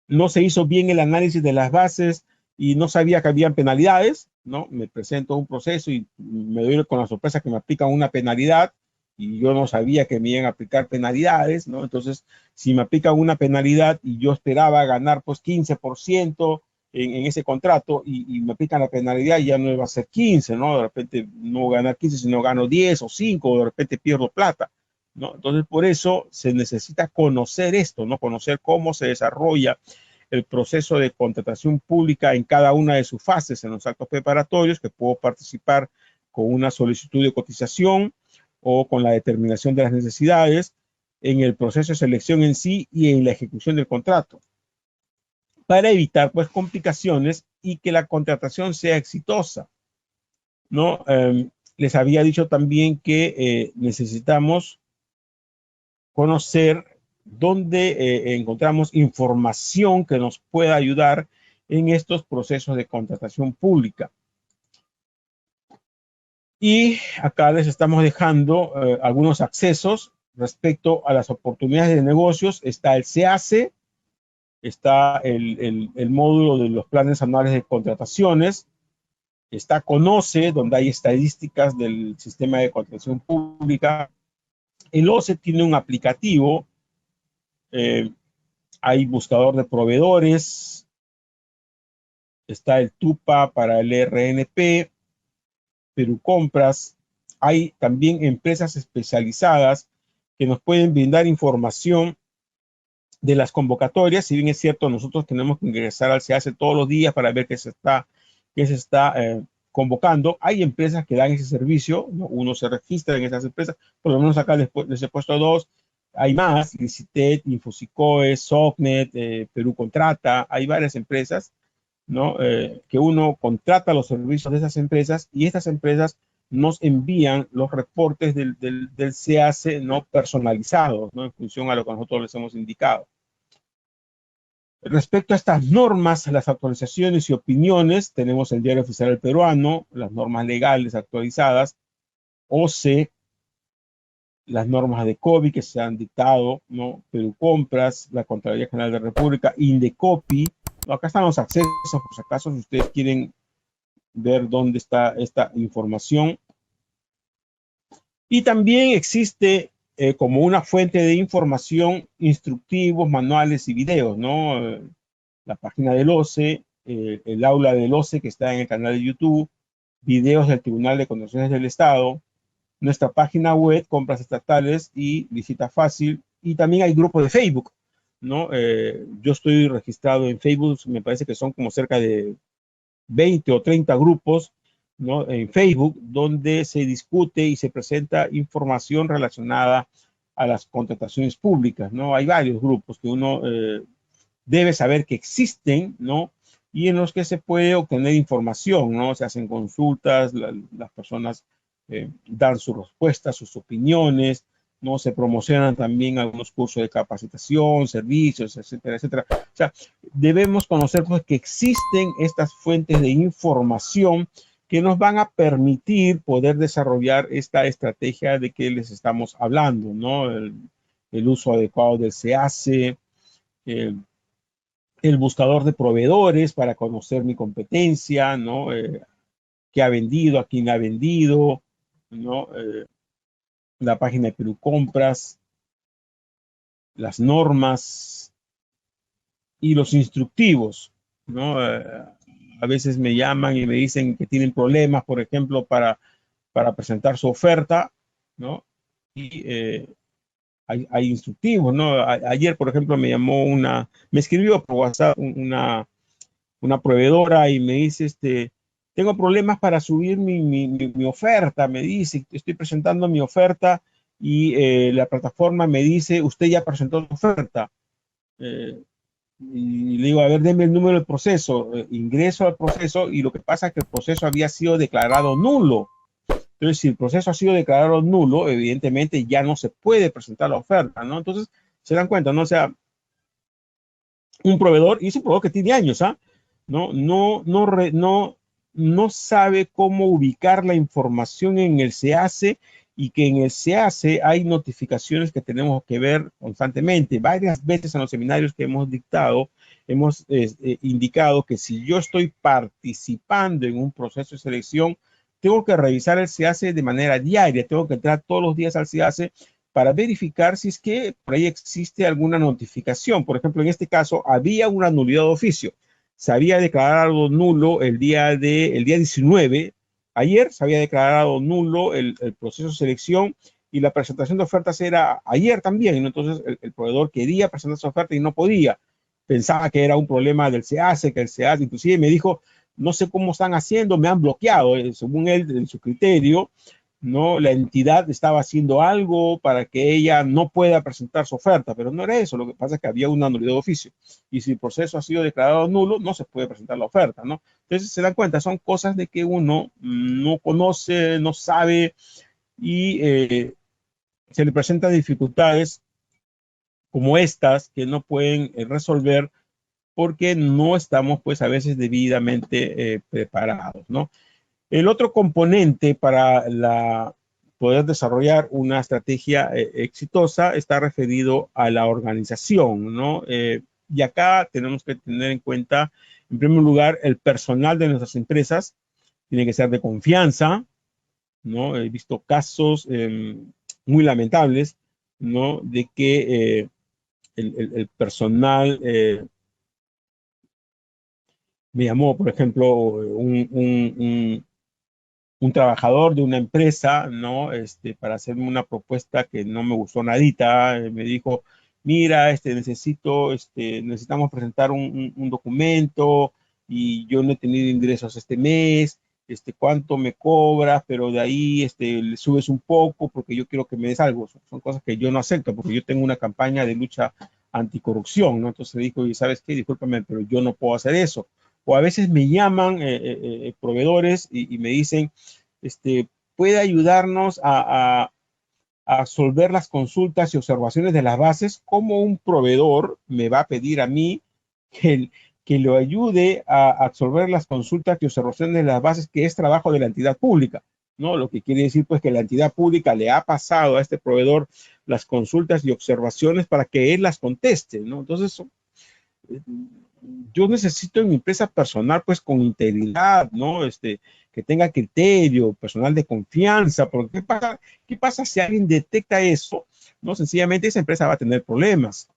no se hizo bien el análisis de las bases y no sabía que habían penalidades, ¿no? Me presento un proceso y me doy con la sorpresa que me aplican una penalidad y yo no sabía que me iban a aplicar penalidades, ¿no? Entonces, si me aplican una penalidad y yo esperaba ganar pues 15% en ese contrato y me aplican la penalidad, ya no va a ser 15, ¿no? De repente no ganar 15, sino gano 10 o 5, o de repente pierdo plata, ¿no? Entonces, por eso se necesita conocer esto, ¿no? Conocer cómo se desarrolla el proceso de contratación pública en cada una de sus fases, en los actos preparatorios, que puedo participar con una solicitud de cotización o con la determinación de las necesidades, en el proceso de selección en sí y en la ejecución del contrato, para evitar pues complicaciones y que la contratación sea exitosa, ¿no? Les había dicho también que necesitamos conocer dónde encontramos información que nos pueda ayudar en estos procesos de contratación pública. Y acá les estamos dejando algunos accesos respecto a las oportunidades de negocios. Está el SEACE, está el módulo de los planes anuales de contrataciones, está Conoce, donde hay estadísticas del sistema de contratación pública. El OCE tiene un aplicativo, hay buscador de proveedores, está el TUPA para el RNP, Perú Compras. Hay también empresas especializadas que nos pueden brindar información de las convocatorias. Si bien es cierto, nosotros tenemos que ingresar al SEACE todos los días para ver qué se está convocando. Hay empresas que dan ese servicio, ¿no? Uno se registra en esas empresas, por lo menos acá les he puesto 2. Hay más, Licitet, Infosicoe, Socnet, Perú Contrata, hay varias empresas, ¿no? Que uno contrata los servicios de esas empresas y estas empresas nos envían los reportes del SEACE, ¿no?, personalizados, ¿no?, en función a lo que nosotros les hemos indicado. Respecto a estas normas, las actualizaciones y opiniones, tenemos el Diario Oficial del Peruano, las normas legales actualizadas, OCE, las normas de COVID que se han dictado, ¿no?, Perú Compras, la Contraloría General de la República, Indecopi. Acá están los accesos, por si acaso, si ustedes quieren ver dónde está esta información. Y también existe como una fuente de información instructivos, manuales y videos, ¿no? La página del OCE, el aula del OCE que está en el canal de YouTube, videos del Tribunal de Contrataciones del Estado, nuestra página web, compras estatales y visita fácil, y también hay grupos de Facebook, ¿no? Yo estoy registrado en Facebook, me parece que son como cerca de 20 o 30 grupos, ¿no?, en Facebook, donde se discute y se presenta información relacionada a las contrataciones públicas, ¿no? Hay varios grupos que uno debe saber que existen, ¿no? y en los que se puede obtener información, ¿no? Se hacen consultas, las personas dan sus respuestas, sus opiniones, ¿no? Se promocionan también algunos cursos de capacitación, servicios, etcétera, etcétera. O sea, debemos conocer pues, que existen estas fuentes de información que nos van a permitir poder desarrollar esta estrategia de que les estamos hablando, ¿no? El uso adecuado del SEACE, el buscador de proveedores para conocer mi competencia, ¿no? Qué ha vendido, a quién ha vendido, ¿no? La página de Perú Compras, las normas y los instructivos, ¿no? A veces me llaman y me dicen que tienen problemas, por ejemplo, para presentar su oferta, ¿no? Y hay instructivos, ¿no? Ayer, por ejemplo, me escribió por WhatsApp una proveedora y me dice, tengo problemas para subir mi oferta, me dice, estoy presentando mi oferta y la plataforma me dice, usted ya presentó su oferta. Y le digo, a ver, deme el número del proceso. Ingreso al proceso y lo que pasa es que el proceso había sido declarado nulo. Entonces, si el proceso ha sido declarado nulo, evidentemente ya no se puede presentar la oferta, ¿no? Entonces, se dan cuenta, ¿no? O sea, un proveedor, y es un proveedor que tiene años, ¿ah? No sabe cómo ubicar la información en el SEACE y que en el SEACE hay notificaciones que tenemos que ver constantemente. Varias veces en los seminarios que hemos dictado, hemos indicado que si yo estoy participando en un proceso de selección, tengo que revisar el SEACE de manera diaria, tengo que entrar todos los días al SEACE para verificar si es que por ahí existe alguna notificación. Por ejemplo, en este caso, había una nulidad de oficio. Se había declarado nulo el día 19. Ayer se había declarado nulo el proceso de selección y la presentación de ofertas era ayer también. ¿No? Entonces, el proveedor quería presentar su oferta y no podía. Pensaba que era un problema del SEACE, que el SEACE inclusive me dijo, no sé cómo están haciendo, me han bloqueado, según él, en su criterio, ¿no? La entidad estaba haciendo algo para que ella no pueda presentar su oferta, pero no era eso, lo que pasa es que había una nulidad de oficio, y si el proceso ha sido declarado nulo, no se puede presentar la oferta, ¿no? Entonces se dan cuenta, son cosas de que uno no conoce, no sabe, y se le presentan dificultades como estas que no pueden resolver porque no estamos pues a veces debidamente preparados, ¿no? El otro componente para poder desarrollar una estrategia exitosa está referido a la organización, ¿no? Y acá tenemos que tener en cuenta, en primer lugar, el personal de nuestras empresas tiene que ser de confianza, ¿no? He visto casos muy lamentables, ¿no? De que el personal me llamó, por ejemplo, un trabajador de una empresa, ¿no? Para hacerme una propuesta que no me gustó nadita, me dijo, mira, necesitamos presentar un documento y yo no he tenido ingresos este mes, cuánto me cobras, pero de ahí, le subes un poco porque yo quiero que me des algo. Son cosas que yo no acepto porque yo tengo una campaña de lucha anticorrupción, ¿no? Entonces dijo, y ¿sabes qué? Discúlpame, pero yo no puedo hacer eso. O a veces me llaman proveedores y me dicen, puede ayudarnos a resolver las consultas y observaciones de las bases, como un proveedor me va a pedir a mí que lo ayude a absorber las consultas y observaciones de las bases, que es trabajo de la entidad pública, ¿no? Lo que quiere decir pues que la entidad pública le ha pasado a este proveedor las consultas y observaciones para que él las conteste, ¿no? Entonces, yo necesito en mi empresa personal, pues, con integridad, ¿no? Que tenga criterio, personal de confianza, porque ¿qué pasa si alguien detecta eso? ¿No? Sencillamente esa empresa va a tener problemas.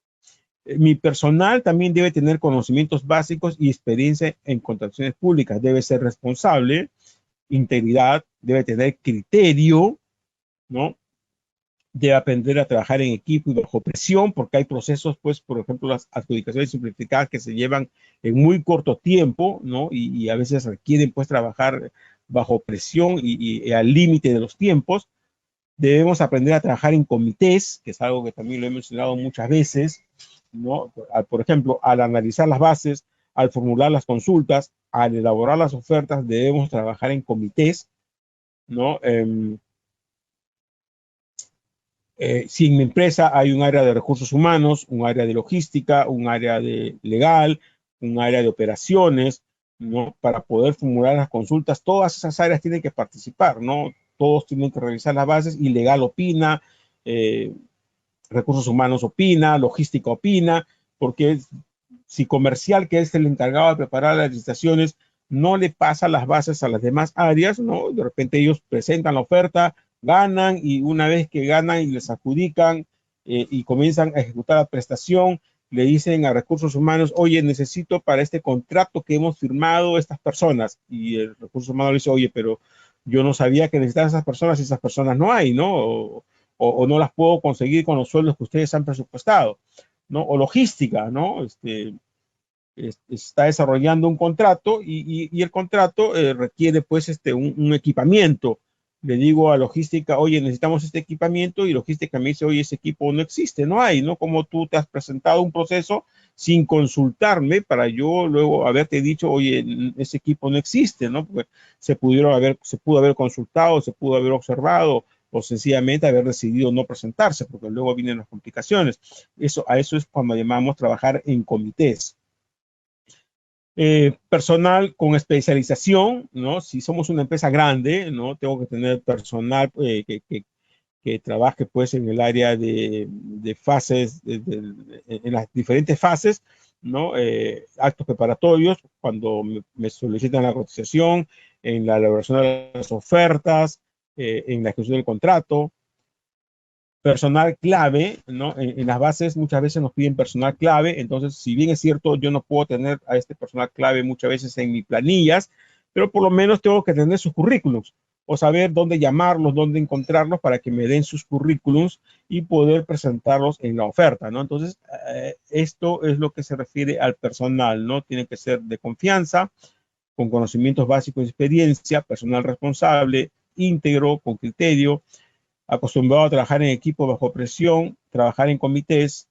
Mi personal también debe tener conocimientos básicos y experiencia en contrataciones públicas. Debe ser responsable, integridad, debe tener criterio, ¿no? De aprender a trabajar en equipo y bajo presión, porque hay procesos, pues, por ejemplo, las adjudicaciones simplificadas que se llevan en muy corto tiempo, ¿no? Y a veces requieren, pues, trabajar bajo presión y al límite de los tiempos. Debemos aprender a trabajar en comités, que es algo que también lo he mencionado muchas veces, ¿no? Por ejemplo, al analizar las bases, al formular las consultas, al elaborar las ofertas, debemos trabajar en comités, ¿no? Si en mi empresa hay un área de recursos humanos, un área de logística, un área de legal, un área de operaciones, ¿no? Para poder formular las consultas, todas esas áreas tienen que participar, ¿no? Todos tienen que revisar las bases y legal opina, eh, recursos humanos opina, logística opina, porque si comercial, que es el encargado de preparar las licitaciones, no le pasa las bases a las demás áreas, ¿no? De repente ellos presentan la oferta, ganan y una vez que ganan y les adjudican y comienzan a ejecutar la prestación, le dicen a recursos humanos, oye, necesito para este contrato que hemos firmado estas personas. Y el recurso humano le dice, oye, pero yo no sabía que necesitaban esas personas y esas personas no hay, ¿no? O no las puedo conseguir con los sueldos que ustedes han presupuestado, ¿no? O logística, ¿no? Está desarrollando un contrato y el contrato requiere pues un equipamiento. Le digo a logística, oye, necesitamos este equipamiento y logística me dice, oye, ese equipo no existe, no hay, ¿no? Como tú te has presentado un proceso sin consultarme para yo luego haberte dicho, oye, ese equipo no existe, ¿no? Porque se pudo haber consultado, se pudo haber observado o sencillamente haber decidido no presentarse, porque luego vienen las complicaciones. A eso es cuando llamamos trabajar en comités. Personal con especialización, ¿no? Si somos una empresa grande, ¿no? Tengo que tener personal que trabaje pues en el área de fases, en las diferentes fases, ¿no? Actos preparatorios, cuando me solicitan la cotización, en la elaboración de las ofertas, en la ejecución del contrato, personal clave, ¿no? En las bases muchas veces nos piden personal clave, entonces si bien es cierto, yo no puedo tener a este personal clave muchas veces en mis planillas, pero por lo menos tengo que tener sus currículums o saber dónde llamarlos, dónde encontrarlos para que me den sus currículums y poder presentarlos en la oferta, ¿no? Entonces, esto es lo que se refiere al personal, ¿no? Tiene que ser de confianza, con conocimientos básicos y experiencia, personal responsable, íntegro, con criterio, acostumbrado a trabajar en equipo bajo presión, trabajar en comités,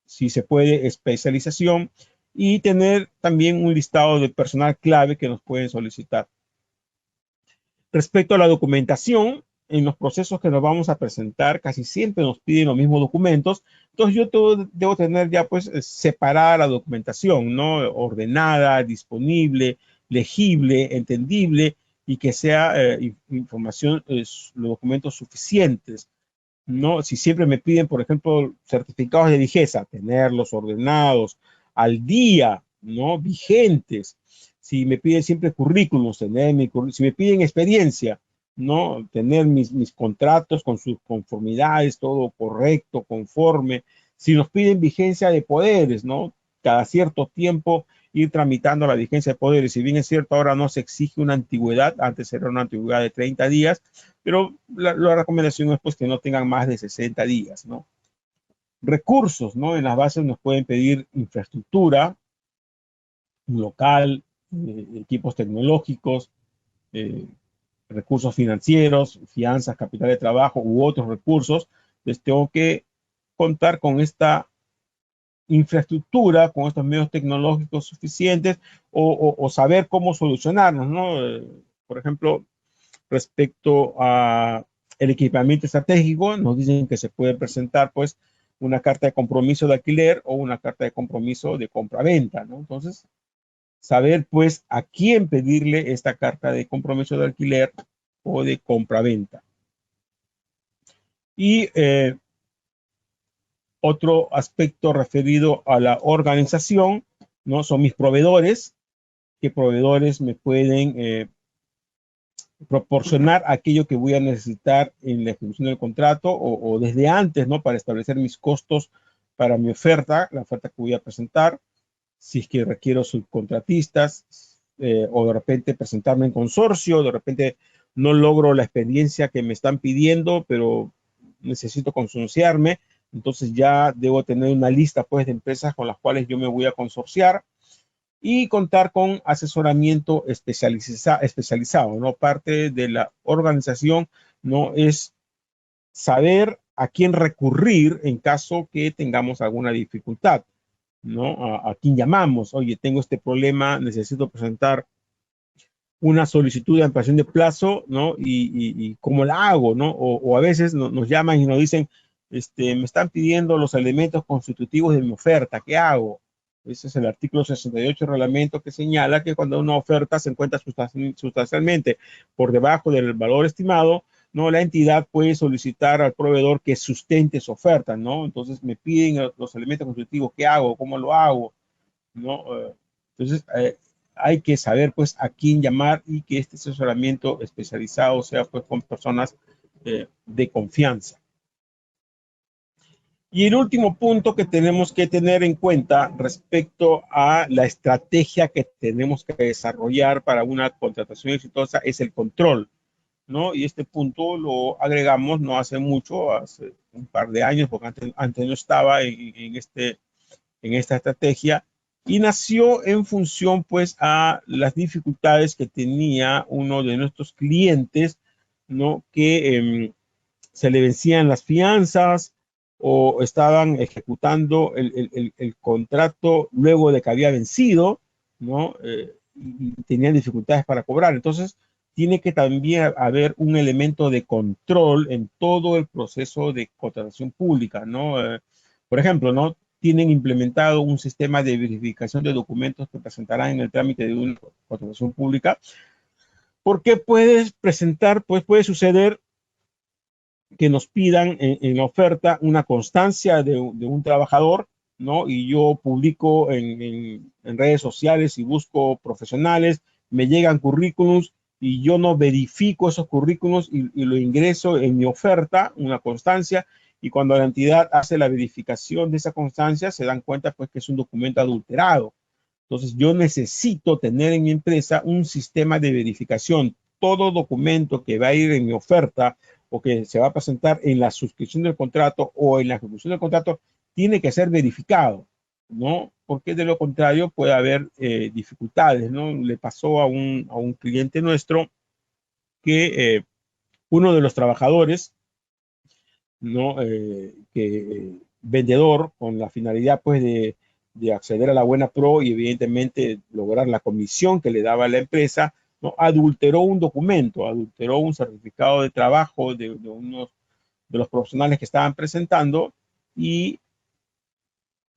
si se puede, especialización y tener también un listado de personal clave que nos pueden solicitar. Respecto a la documentación, en los procesos que nos vamos a presentar, casi siempre nos piden los mismos documentos, entonces yo debo tener ya pues separada la documentación, ¿no? Ordenada, disponible, legible, entendible y que sea información, los documentos suficientes, ¿no? Si siempre me piden, por ejemplo, certificados de vigeza, tenerlos ordenados al día, ¿no? Vigentes. Si me piden siempre currículums, si me piden experiencia, ¿no? Tener mis contratos con sus conformidades, todo correcto, conforme. Si nos piden vigencia de poderes, ¿no? Cada cierto tiempo ir tramitando la vigencia de poderes. Si bien es cierto, ahora no se exige una antigüedad, antes era una antigüedad de 30 días, pero la recomendación es pues que no tengan más de 60 días, ¿no? Recursos, ¿no? En las bases nos pueden pedir infraestructura, un local, equipos tecnológicos, eh, recursos financieros, fianzas, capital de trabajo u otros recursos. Entonces tengo que contar con esta infraestructura, con estos medios tecnológicos suficientes o saber cómo solucionarlos, ¿no? Por ejemplo, respecto a el equipamiento estratégico, nos dicen que se puede presentar pues una carta de compromiso de alquiler o una carta de compromiso de compra-venta, ¿no? Entonces, saber pues a quién pedirle esta carta de compromiso de alquiler o de compra-venta. Y otro aspecto referido a la organización, ¿no? Son mis proveedores, qué proveedores me pueden proporcionar aquello que voy a necesitar en la ejecución del contrato o desde antes, ¿no? Para establecer mis costos para mi oferta, la oferta que voy a presentar, si es que requiero subcontratistas o de repente presentarme en consorcio, de repente no logro la experiencia que me están pidiendo, pero necesito consorciarme, entonces ya debo tener una lista pues de empresas con las cuales yo me voy a consorciar y contar con asesoramiento especializado, ¿no? Parte de la organización, ¿no? Es saber a quién recurrir en caso que tengamos alguna dificultad. ¿no? A quién llamamos. Oye, tengo este problema, necesito presentar una solicitud de ampliación de plazo, ¿no? Y cómo la hago, ¿no? O a veces nos llaman y nos dicen, me están pidiendo los elementos constitutivos de mi oferta, ¿qué hago? Ese es el artículo 68 del reglamento que señala que cuando una oferta se encuentra sustancialmente por debajo del valor estimado, ¿no? La entidad puede solicitar al proveedor que sustente su oferta, ¿no? Entonces me piden los elementos constitutivos, ¿qué hago? ¿Cómo lo hago? ¿No? Entonces, hay que saber pues a quién llamar y que este asesoramiento especializado sea pues con personas de confianza. Y el último punto que tenemos que tener en cuenta respecto a la estrategia que tenemos que desarrollar para una contratación exitosa es el control, ¿no? Y este punto lo agregamos no hace mucho, hace un par de años, porque antes no estaba en esta estrategia, y nació en función pues a las dificultades que tenía uno de nuestros clientes, ¿no? Que se le vencían las fianzas o estaban ejecutando el contrato luego de que había vencido, ¿no? Y tenían dificultades para cobrar. Entonces, tiene que también haber un elemento de control en todo el proceso de contratación pública, ¿no? Por ejemplo, ¿no? Tienen implementado un sistema de verificación de documentos que presentarán en el trámite de una contratación pública, porque puedes presentar, pues puede suceder que nos pidan en la oferta una constancia de un trabajador, ¿no? Y yo publico en redes sociales y busco profesionales, me llegan currículums y yo no verifico esos currículums y lo ingreso en mi oferta, una constancia, y cuando la entidad hace la verificación de esa constancia, se dan cuenta pues que es un documento adulterado. Entonces, yo necesito tener en mi empresa un sistema de verificación. Todo documento que va a ir en mi oferta o que se va a presentar en la suscripción del contrato o en la ejecución del contrato tiene que ser verificado, ¿no? Porque de lo contrario puede haber dificultades, ¿no? Le pasó a un cliente nuestro que uno de los trabajadores, ¿no? Vendedor con la finalidad pues de acceder a la buena pro y evidentemente lograr la comisión que le daba la empresa, ¿no? Adulteró un documento, adulteró un certificado de trabajo de unos de los profesionales que estaban presentando y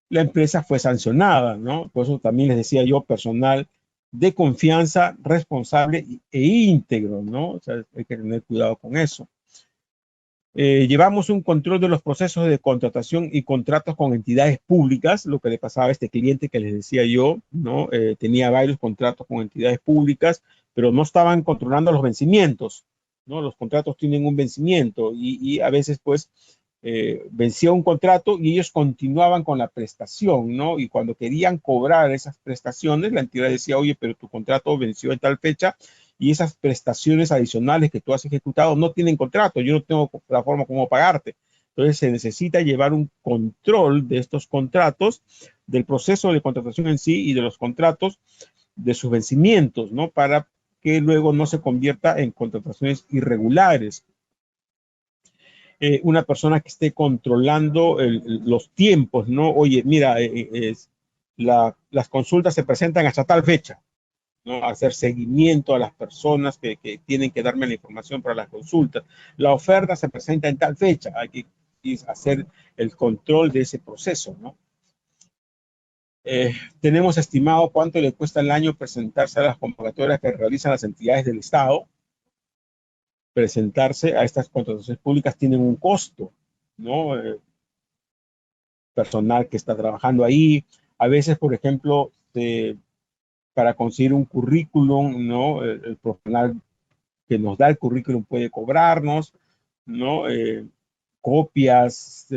la empresa fue sancionada, ¿no? Por eso también les decía yo, personal de confianza, responsable e íntegro, ¿no? O sea, hay que tener cuidado con eso. Llevamos un control de los procesos de contratación y contratos con entidades públicas, lo que le pasaba a este cliente que les decía yo, ¿no? Tenía varios contratos con entidades públicas, pero no estaban controlando los vencimientos, ¿no? Los contratos tienen un vencimiento y a veces, pues, vencía un contrato y ellos continuaban con la prestación, ¿no? Y cuando querían cobrar esas prestaciones, la entidad decía, oye, pero tu contrato venció en tal fecha y esas prestaciones adicionales que tú has ejecutado no tienen contrato, yo no tengo la forma como pagarte. Entonces se necesita llevar un control de estos contratos, del proceso de contratación en sí y de los contratos, de sus vencimientos, ¿no? Para que luego no se convierta en contrataciones irregulares. Una persona que esté controlando los tiempos, ¿no? Oye, mira, las consultas se presentan hasta tal fecha, ¿no? Hacer seguimiento a las personas que tienen que darme la información para las consultas. La oferta se presenta en tal fecha, hay que hacer el control de ese proceso, ¿no? Tenemos estimado cuánto le cuesta al año presentarse a las convocatorias que realizan las entidades del Estado. Presentarse a estas contrataciones públicas tienen un costo, ¿no? Personal que está trabajando ahí. A veces, por ejemplo, para conseguir un currículum, ¿no? El profesional que nos da el currículum puede cobrarnos, ¿no? Copias,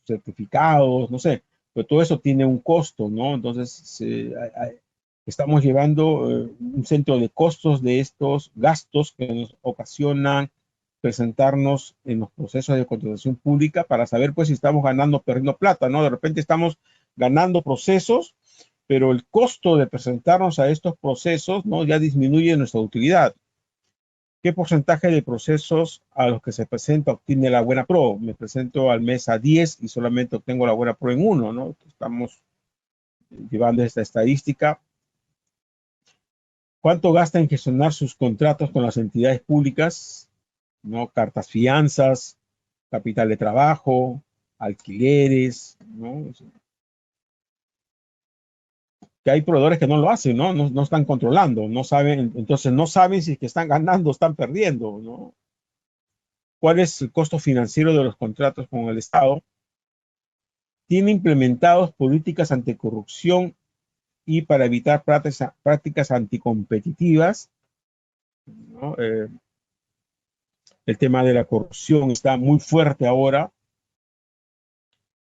certificados, no sé, pero todo eso tiene un costo, ¿no? Entonces, estamos llevando un centro de costos de estos gastos que nos ocasionan presentarnos en los procesos de contratación pública para saber pues si estamos ganando o perdiendo plata, ¿no? De repente estamos ganando procesos, pero el costo de presentarnos a estos procesos, ¿no? Ya disminuye nuestra utilidad. ¿Qué porcentaje de procesos a los que se presenta obtiene la buena pro? Me presento al mes a 10 y solamente obtengo la buena pro en uno, ¿no? Estamos llevando esta estadística. ¿Cuánto gasta en gestionar sus contratos con las entidades públicas? ¿No? Cartas fianzas, capital de trabajo, alquileres, ¿no? Que hay proveedores que no lo hacen, ¿no? No están controlando, no saben, entonces no saben si es que están ganando o están perdiendo, ¿no? ¿Cuál es el costo financiero de los contratos con el Estado? Tiene implementados políticas anticorrupción y para evitar prácticas anticompetitivas, ¿no? El tema de la corrupción está muy fuerte ahora,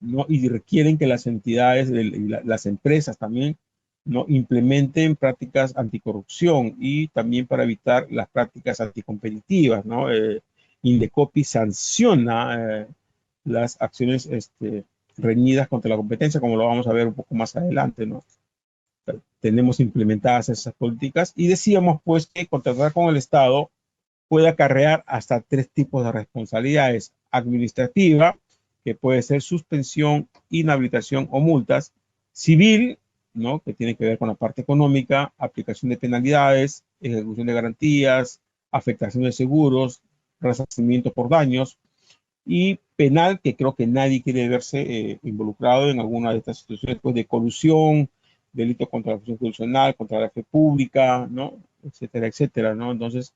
¿no? Y requieren que las entidades, las empresas también, ¿no? Implementen prácticas anticorrupción y también para evitar las prácticas anticompetitivas, ¿no? Indecopi sanciona las acciones reñidas contra la competencia, como lo vamos a ver un poco más adelante, ¿no? Tenemos implementadas esas políticas y decíamos pues que contratar con el Estado puede acarrear hasta 3 tipos de responsabilidades: administrativa, que puede ser suspensión, inhabilitación o multas; civil, ¿no? Que tiene que ver con la parte económica, aplicación de penalidades, ejecución de garantías, afectación de seguros, resarcimiento por daños; y penal, que creo que nadie quiere verse involucrado en alguna de estas situaciones pues, de colusión, delito contra la función constitucional, contra la fe pública, ¿no? Etcétera, etcétera, ¿no? Entonces,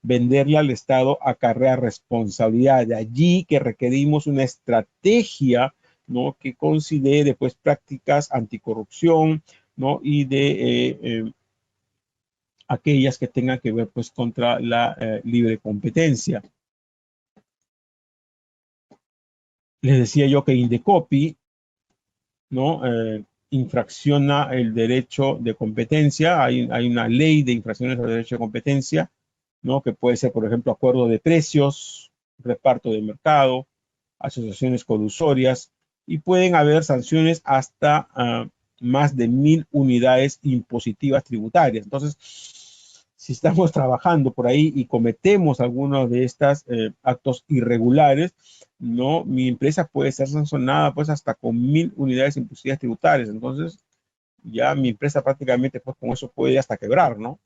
venderle al Estado acarrea responsabilidad. De allí que requerimos una estrategia, ¿no? Que considere pues prácticas anticorrupción, ¿no? Y de aquellas que tengan que ver pues contra la libre competencia. Les decía yo que Indecopi, ¿no? Infracciona el derecho de competencia. Hay una ley de infracciones al derecho de competencia, ¿no? Que puede ser, por ejemplo, acuerdo de precios, reparto de mercado, asociaciones colusorias, y pueden haber sanciones hasta más de 1000 unidades impositivas tributarias. Entonces, si estamos trabajando por ahí y cometemos algunos de estos actos irregulares, no, mi empresa puede ser sancionada pues hasta con 1000 unidades impositivas tributarias. Entonces, ya mi empresa prácticamente pues con eso puede hasta quebrar, ¿no?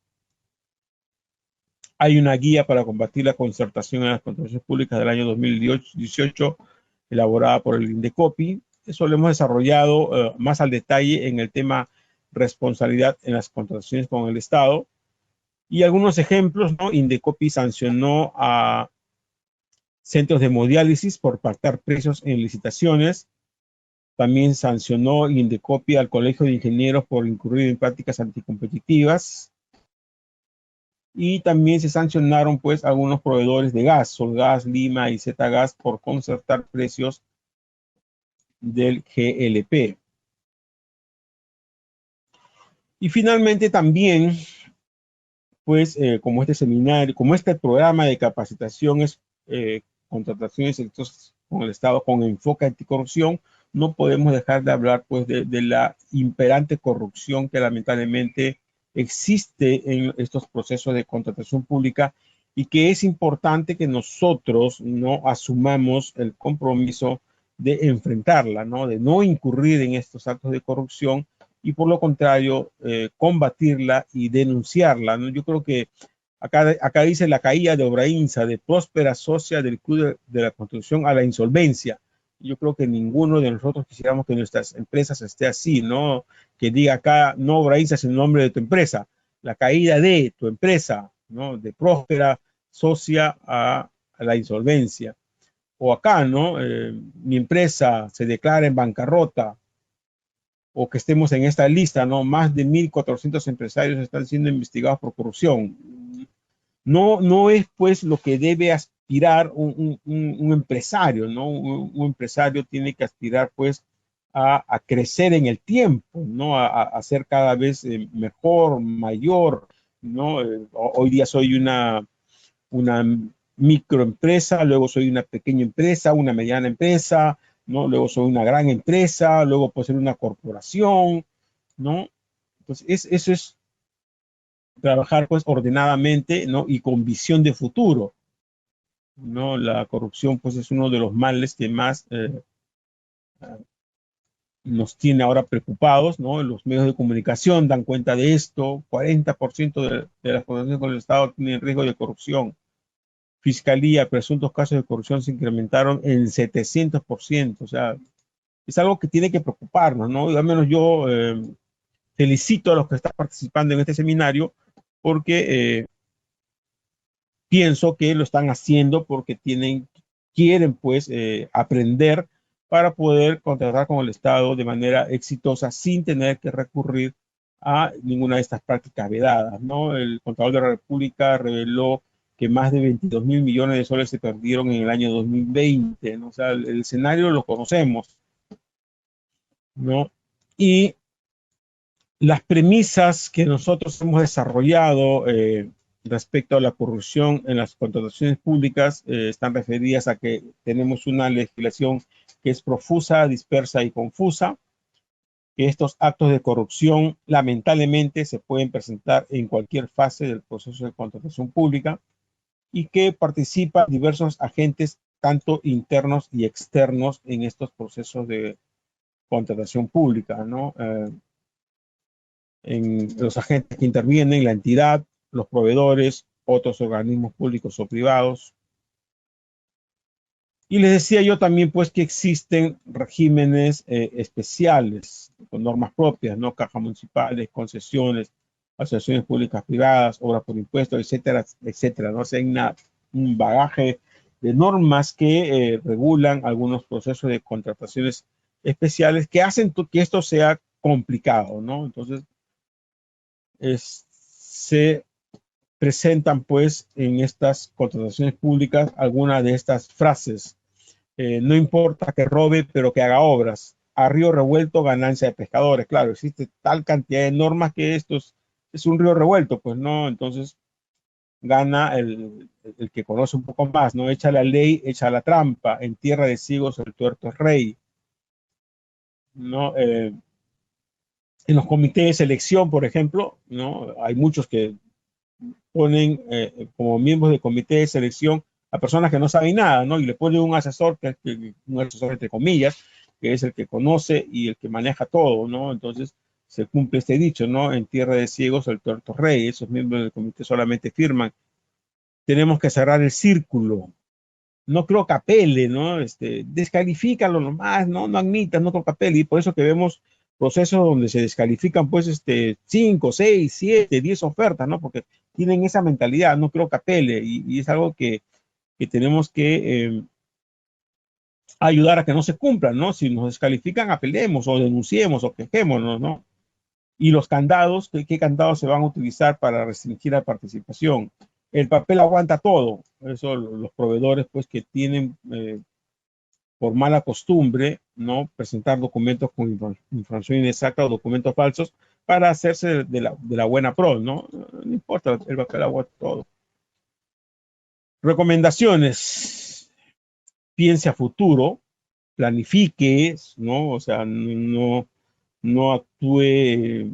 Hay una guía para combatir la concertación en las contrataciones públicas del año 2018, elaborada por el Indecopi. Eso lo hemos desarrollado más al detalle en el tema responsabilidad en las contrataciones con el Estado. Y algunos ejemplos, ¿no? Indecopi sancionó a centros de hemodiálisis por pactar precios en licitaciones. También sancionó Indecopi al Colegio de Ingenieros por incurrir en prácticas anticompetitivas. Y también se sancionaron pues algunos proveedores de gas, Solgas, Lima y Zgas, por concertar precios del GLP. Y finalmente también, pues como este seminario, como este programa de capacitación es contrataciones con el Estado con enfoque anticorrupción, no podemos dejar de hablar pues de la imperante corrupción que lamentablemente existe en estos procesos de contratación pública y que es importante que nosotros no asumamos el compromiso de enfrentarla, ¿no? De no incurrir en estos actos de corrupción y por lo contrario combatirla y denunciarla, ¿no? Yo creo que acá dice la caída de Obrainsa, de próspera socia del Club de la Construcción a la insolvencia. Yo creo que ninguno de nosotros quisiéramos que nuestras empresas esté así, ¿no? Que diga acá, no Obrainsa es el nombre de tu empresa, la caída de tu empresa, ¿no? De próspera socia a la insolvencia. O acá, ¿no? Mi empresa se declara en bancarrota, o que estemos en esta lista, ¿no? Más de 1400 empresarios están siendo investigados por corrupción. No es pues lo que debe aspirar un empresario, ¿no? Un empresario tiene que aspirar pues a crecer en el tiempo, ¿no? A ser cada vez mejor, mayor, ¿no? Hoy día soy una microempresa, luego soy una pequeña empresa, una mediana empresa, ¿no? Luego soy una gran empresa, luego puedo ser una corporación, ¿no? Entonces, eso es trabajar pues ordenadamente, ¿no? Y con visión de futuro, ¿no? La corrupción pues es uno de los males que más nos tiene ahora preocupados, ¿no? Los medios de comunicación dan cuenta de esto. 40% de las contrataciones con el Estado tienen riesgo de corrupción. Fiscalía, presuntos casos de corrupción se incrementaron en 700%. O sea, es algo que tiene que preocuparnos, ¿no? Y al menos yo felicito a los que están participando en este seminario porque pienso que lo están haciendo porque quieren pues aprender para poder contratar con el Estado de manera exitosa sin tener que recurrir a ninguna de estas prácticas vedadas, ¿no? El Contralor de la República reveló que más de 22 mil millones de soles se perdieron en el año 2020, ¿no? O sea, el escenario lo conocemos, ¿no? Y las premisas que nosotros hemos desarrollado respecto a la corrupción en las contrataciones públicas están referidas a que tenemos una legislación que es profusa, dispersa y confusa, que estos actos de corrupción lamentablemente se pueden presentar en cualquier fase del proceso de contratación pública y que participan diversos agentes, tanto internos y externos, en estos procesos de contratación pública, ¿no? En los agentes que intervienen, la entidad, los proveedores, otros organismos públicos o privados. Y les decía yo también pues que existen regímenes especiales con normas propias, ¿no? Cajas municipales, concesiones, asociaciones públicas privadas, obras por impuestos, etcétera, etcétera, ¿no? O sea, hay un bagaje de normas que regulan algunos procesos de contrataciones especiales que hacen que esto sea complicado, ¿no? Entonces, se presentan pues en estas contrataciones públicas algunas de estas frases. No importa que robe, pero que haga obras. A río revuelto, ganancia de pescadores. Claro, existe tal cantidad de normas que esto es un río revuelto, pues no, entonces gana el que conoce un poco más, ¿no? Echa la ley, echa la trampa. En tierra de ciegos el tuerto es rey, ¿no? En los comités de selección, por ejemplo, ¿no? Hay muchos que ponen como miembros del comité de selección a personas que no saben nada, ¿no? Y le ponen un asesor, un asesor entre comillas, que es el que conoce y el que maneja todo, ¿no? Entonces se cumple este dicho, ¿no? En tierra de ciegos el tuerto rey. Esos miembros del comité solamente firman. Tenemos que cerrar el círculo. No creo que apele, ¿no? Descalifícalo nomás, ¿no? No admitas, no creo que apele. Y por eso que vemos procesos donde se descalifican, pues, 5, 6, 7, 10 ofertas, ¿no? Porque tienen esa mentalidad, no creo que apele. Y es algo que tenemos que ayudar a que no se cumplan, ¿no? Si nos descalifican, apelemos o denunciemos o quejémonos, ¿no? Y los candados, ¿qué candados se van a utilizar para restringir la participación? El papel aguanta todo. Eso los proveedores, pues, que tienen por mala costumbre, ¿no? Presentar documentos con información inexacta o documentos falsos para hacerse de la buena pro, ¿no? No importa, el papel aguanta todo. Recomendaciones. Piense a futuro, planifique, ¿no? O sea, no actúe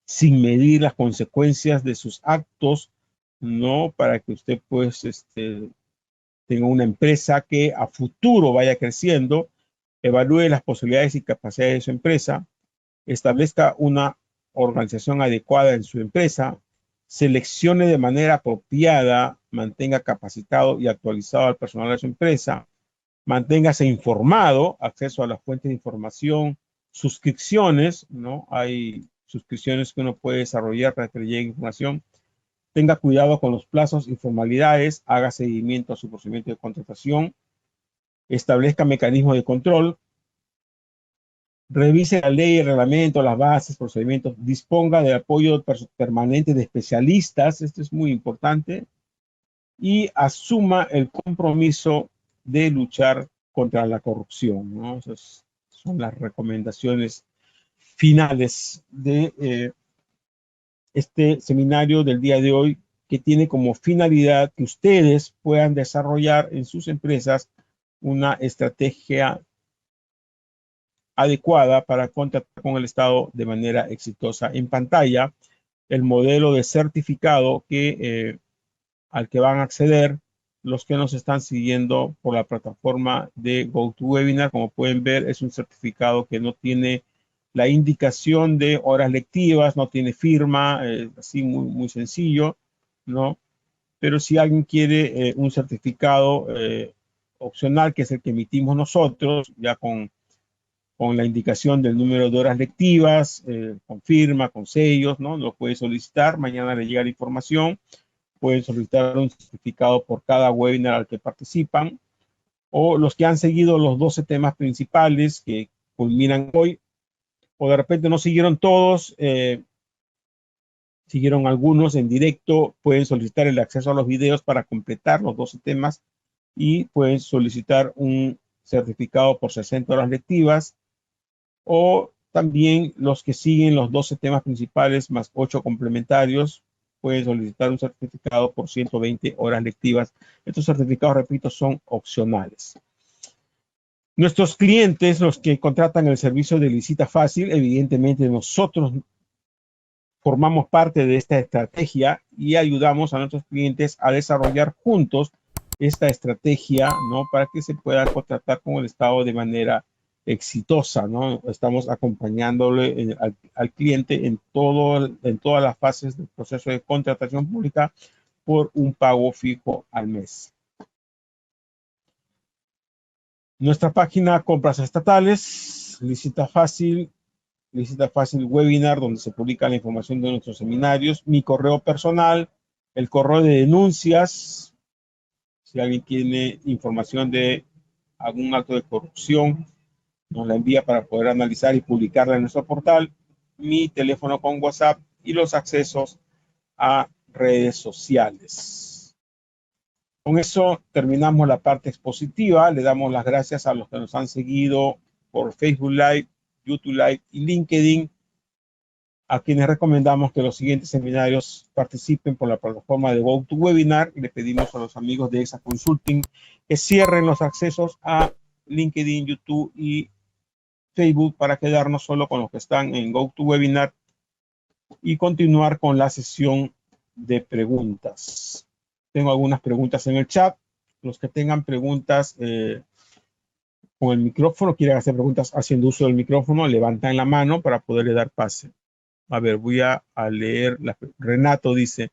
sin medir las consecuencias de sus actos, ¿no? Para que usted, pues, tenga una empresa que a futuro vaya creciendo, evalúe las posibilidades y capacidades de su empresa, establezca una organización adecuada en su empresa, seleccione de manera apropiada, mantenga capacitado y actualizado al personal de su empresa, manténgase informado, acceso a las fuentes de información, suscripciones, ¿no? Hay suscripciones que uno puede desarrollar para que le llegue información. Tenga cuidado con los plazos y formalidades, haga seguimiento a su procedimiento de contratación, establezca mecanismos de control, revise la ley, el reglamento, las bases, procedimientos, disponga de apoyo permanente de especialistas, esto es muy importante, y asuma el compromiso de luchar contra la corrupción, ¿no? Esas son las recomendaciones finales de este seminario del día de hoy, que tiene como finalidad que ustedes puedan desarrollar en sus empresas una estrategia adecuada para contactar con el Estado de manera exitosa. En pantalla, el modelo de certificado al que van a acceder los que nos están siguiendo por la plataforma de GoToWebinar. Como pueden ver, es un certificado que no tiene la indicación de horas lectivas, no tiene firma, así muy sencillo, ¿no? Pero si alguien quiere un certificado opcional, que es el que emitimos nosotros, ya con la indicación del número de horas lectivas, con firma, con sellos, ¿no? Lo puede solicitar, mañana le llega la información. Pueden solicitar un certificado por cada webinar al que participan, o los que han seguido los 12 temas principales que culminan hoy, o de repente no siguieron todos, siguieron algunos en directo, pueden solicitar el acceso a los videos para completar los 12 temas y pueden solicitar un certificado por 60 horas lectivas, o también los que siguen los 12 temas principales más 8 complementarios pueden solicitar un certificado por 120 horas lectivas. Estos certificados, repito, son opcionales. Nuestros clientes, los que contratan el servicio de Licita Fácil, evidentemente nosotros formamos parte de esta estrategia y ayudamos a nuestros clientes a desarrollar juntos esta estrategia, ¿no? Para que se pueda contratar con el Estado de manera exitosa, ¿no? Estamos acompañándole al cliente en todas las fases del proceso de contratación pública por un pago fijo al mes. Nuestra página Compras Estatales, Licita Fácil Webinar, donde se publica la información de nuestros seminarios. Mi correo personal, el correo de denuncias, si alguien tiene información de algún acto de corrupción, nos la envía para poder analizar y publicarla en nuestro portal. Mi teléfono con WhatsApp y los accesos a redes sociales. Con eso terminamos la parte expositiva. Le damos las gracias a los que nos han seguido por Facebook Live, YouTube Live y LinkedIn, a quienes recomendamos que los siguientes seminarios participen por la plataforma de GoToWebinar, y le pedimos a los amigos de EXA Consulting que cierren los accesos a LinkedIn, YouTube y Facebook para quedarnos solo con los que están en GoToWebinar y continuar con la sesión de preguntas. Tengo algunas preguntas en el chat. Los que tengan preguntas con el micrófono, quieran hacer preguntas haciendo uso del micrófono, levantan la mano para poderle dar pase. A ver, voy a leer. Renato dice: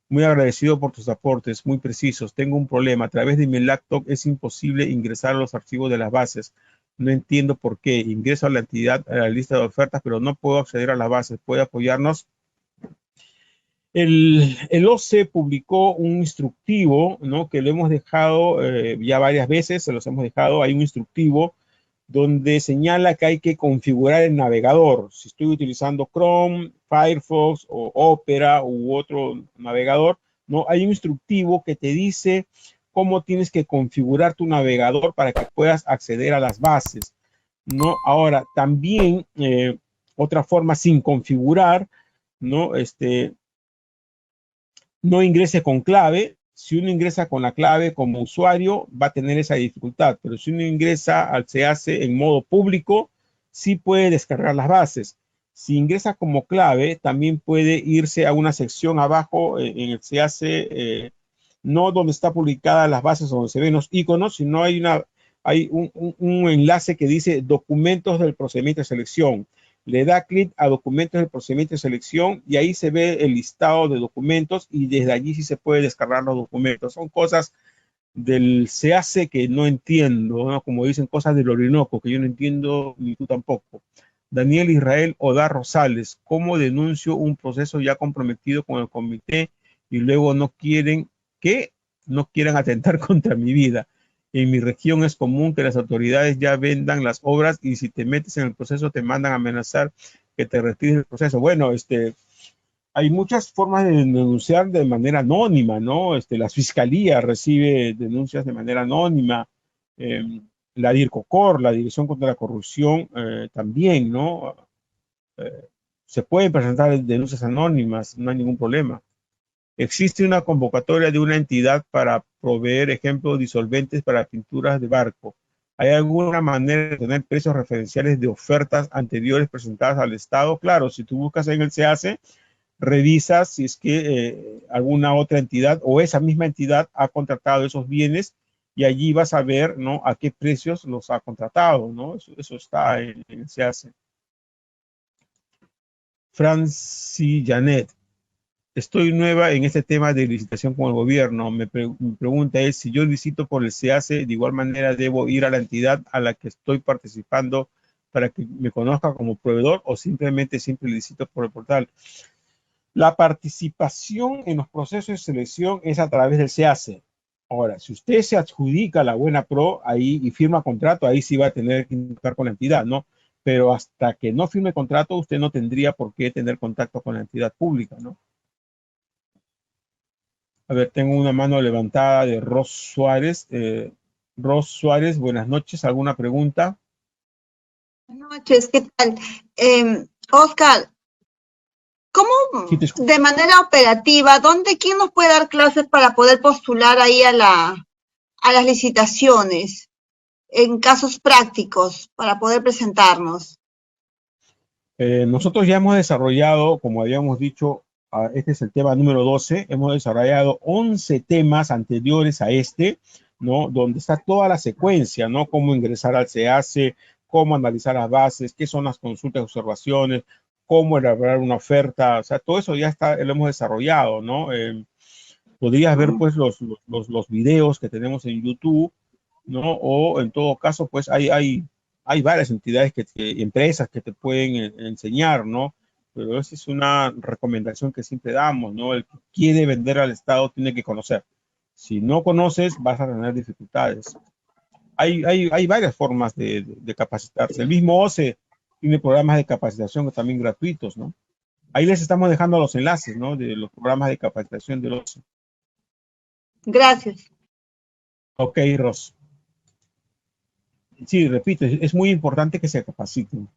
muy agradecido por tus aportes, muy precisos. Tengo un problema. A través de mi laptop es imposible ingresar a los archivos de las bases. No entiendo por qué. Ingreso a la entidad, a la lista de ofertas, pero no puedo acceder a las bases. ¿Puede apoyarnos? El OCE publicó un instructivo, ¿no? Que lo hemos dejado ya varias veces, se los hemos dejado. Hay un instructivo donde señala que hay que configurar el navegador. Si estoy utilizando Chrome, Firefox o Opera u otro navegador, ¿no? Hay un instructivo que te dice cómo tienes que configurar tu navegador para que puedas acceder a las bases, ¿no? Ahora, también otra forma sin configurar, ¿no? No ingrese con clave. Si uno ingresa con la clave como usuario, va a tener esa dificultad, pero si uno ingresa se hace en modo público, sí puede descargar las bases. Si ingresa como clave, también puede irse a una sección abajo en el se hace, no donde está publicada las bases, donde se ven los iconos, sino hay un enlace que dice documentos del procedimiento de selección. Le da clic a documentos del procedimiento de selección y ahí se ve el listado de documentos y desde allí sí se puede descargar los documentos. Son cosas del SEACE que no entiendo, ¿no? Como dicen, cosas del Orinoco que yo no entiendo ni tú tampoco. Daniel Israel Oda Rosales: ¿cómo denuncio un proceso ya comprometido con el comité y luego no quieran atentar contra mi vida? En mi región es común que las autoridades ya vendan las obras y si te metes en el proceso te mandan a amenazar que te retires del proceso. Bueno, hay muchas formas de denunciar de manera anónima, ¿no? La fiscalía recibe denuncias de manera anónima. La DIRCOCOR, la Dirección contra la Corrupción, también, ¿no? Se pueden presentar denuncias anónimas, no hay ningún problema. Existe una convocatoria de una entidad para proveer ejemplos disolventes para pinturas de barco. ¿Hay alguna manera de tener precios referenciales de ofertas anteriores presentadas al Estado? Claro, si tú buscas en el SEACE, revisa si es que alguna otra entidad o esa misma entidad ha contratado esos bienes y allí vas a ver, ¿no?, a qué precios los ha contratado, ¿no? Eso está se hace. Franci Janet. Estoy nueva en este tema de licitación con el gobierno. Mi pregunta es, si yo licito por el SEACE, ¿de igual manera debo ir a la entidad a la que estoy participando para que me conozca como proveedor o simplemente siempre licito por el portal? La participación en los procesos de selección es a través del SEACE. Ahora, si usted se adjudica la Buena Pro ahí y firma contrato, ahí sí va a tener que interactuar con la entidad, ¿no? Pero hasta que no firme contrato, usted no tendría por qué tener contacto con la entidad pública, ¿no? A ver, tengo una mano levantada de Ros Suárez. Ros Suárez, buenas noches. ¿Alguna pregunta? Buenas noches, ¿qué tal? Oscar, ¿cómo Sí, te escucho. de manera operativa, quién nos puede dar clases para poder postular ahí a las licitaciones, en casos prácticos, para poder presentarnos? Nosotros ya hemos desarrollado, como habíamos dicho, este es el tema número 12, hemos desarrollado 11 temas anteriores a este, ¿no? Donde está toda la secuencia, ¿no? Cómo ingresar al SEACE, cómo analizar las bases, qué son las consultas y observaciones, cómo elaborar una oferta, o sea, todo eso ya está, lo hemos desarrollado, ¿no? Podrías ver, pues, los videos que tenemos en YouTube, ¿no? O en todo caso, pues, hay varias entidades, empresas que te pueden enseñar, ¿no? Pero esa es una recomendación que siempre damos, ¿no? El que quiere vender al Estado tiene que conocer. Si no conoces, vas a tener dificultades. Hay varias formas de capacitarse. El mismo OCE tiene programas de capacitación también gratuitos, ¿no? Ahí les estamos dejando los enlaces, ¿no? De los programas de capacitación del OCE. Gracias. Ok, Ros. Sí, repito, es muy importante que se capaciten.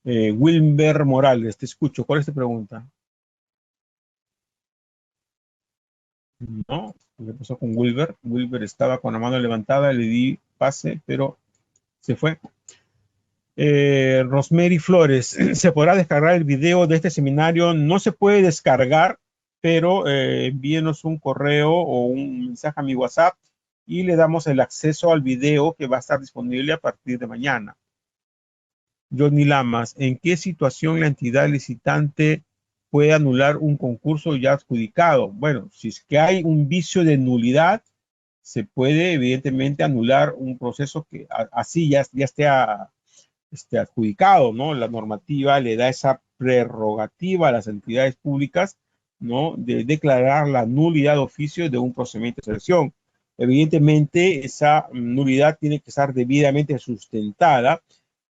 Wilmer Morales, te escucho. ¿Cuál es tu pregunta? No, ¿qué pasó con Wilber? Wilber estaba con la mano levantada, le di pase, pero se fue. Rosemary Flores, ¿se podrá descargar el video de este seminario? No se puede descargar, pero envíenos un correo o un mensaje a mi WhatsApp y le damos el acceso al video que va a estar disponible a partir de mañana. Johnny Lamas, ¿en qué situación la entidad licitante puede anular un concurso ya adjudicado? Bueno, si es que hay un vicio de nulidad, se puede evidentemente anular un proceso que así ya esté adjudicado, ¿no? La normativa le da esa prerrogativa a las entidades públicas, ¿no?, de declarar la nulidad de oficio de un procedimiento de selección. Evidentemente, esa nulidad tiene que estar debidamente sustentada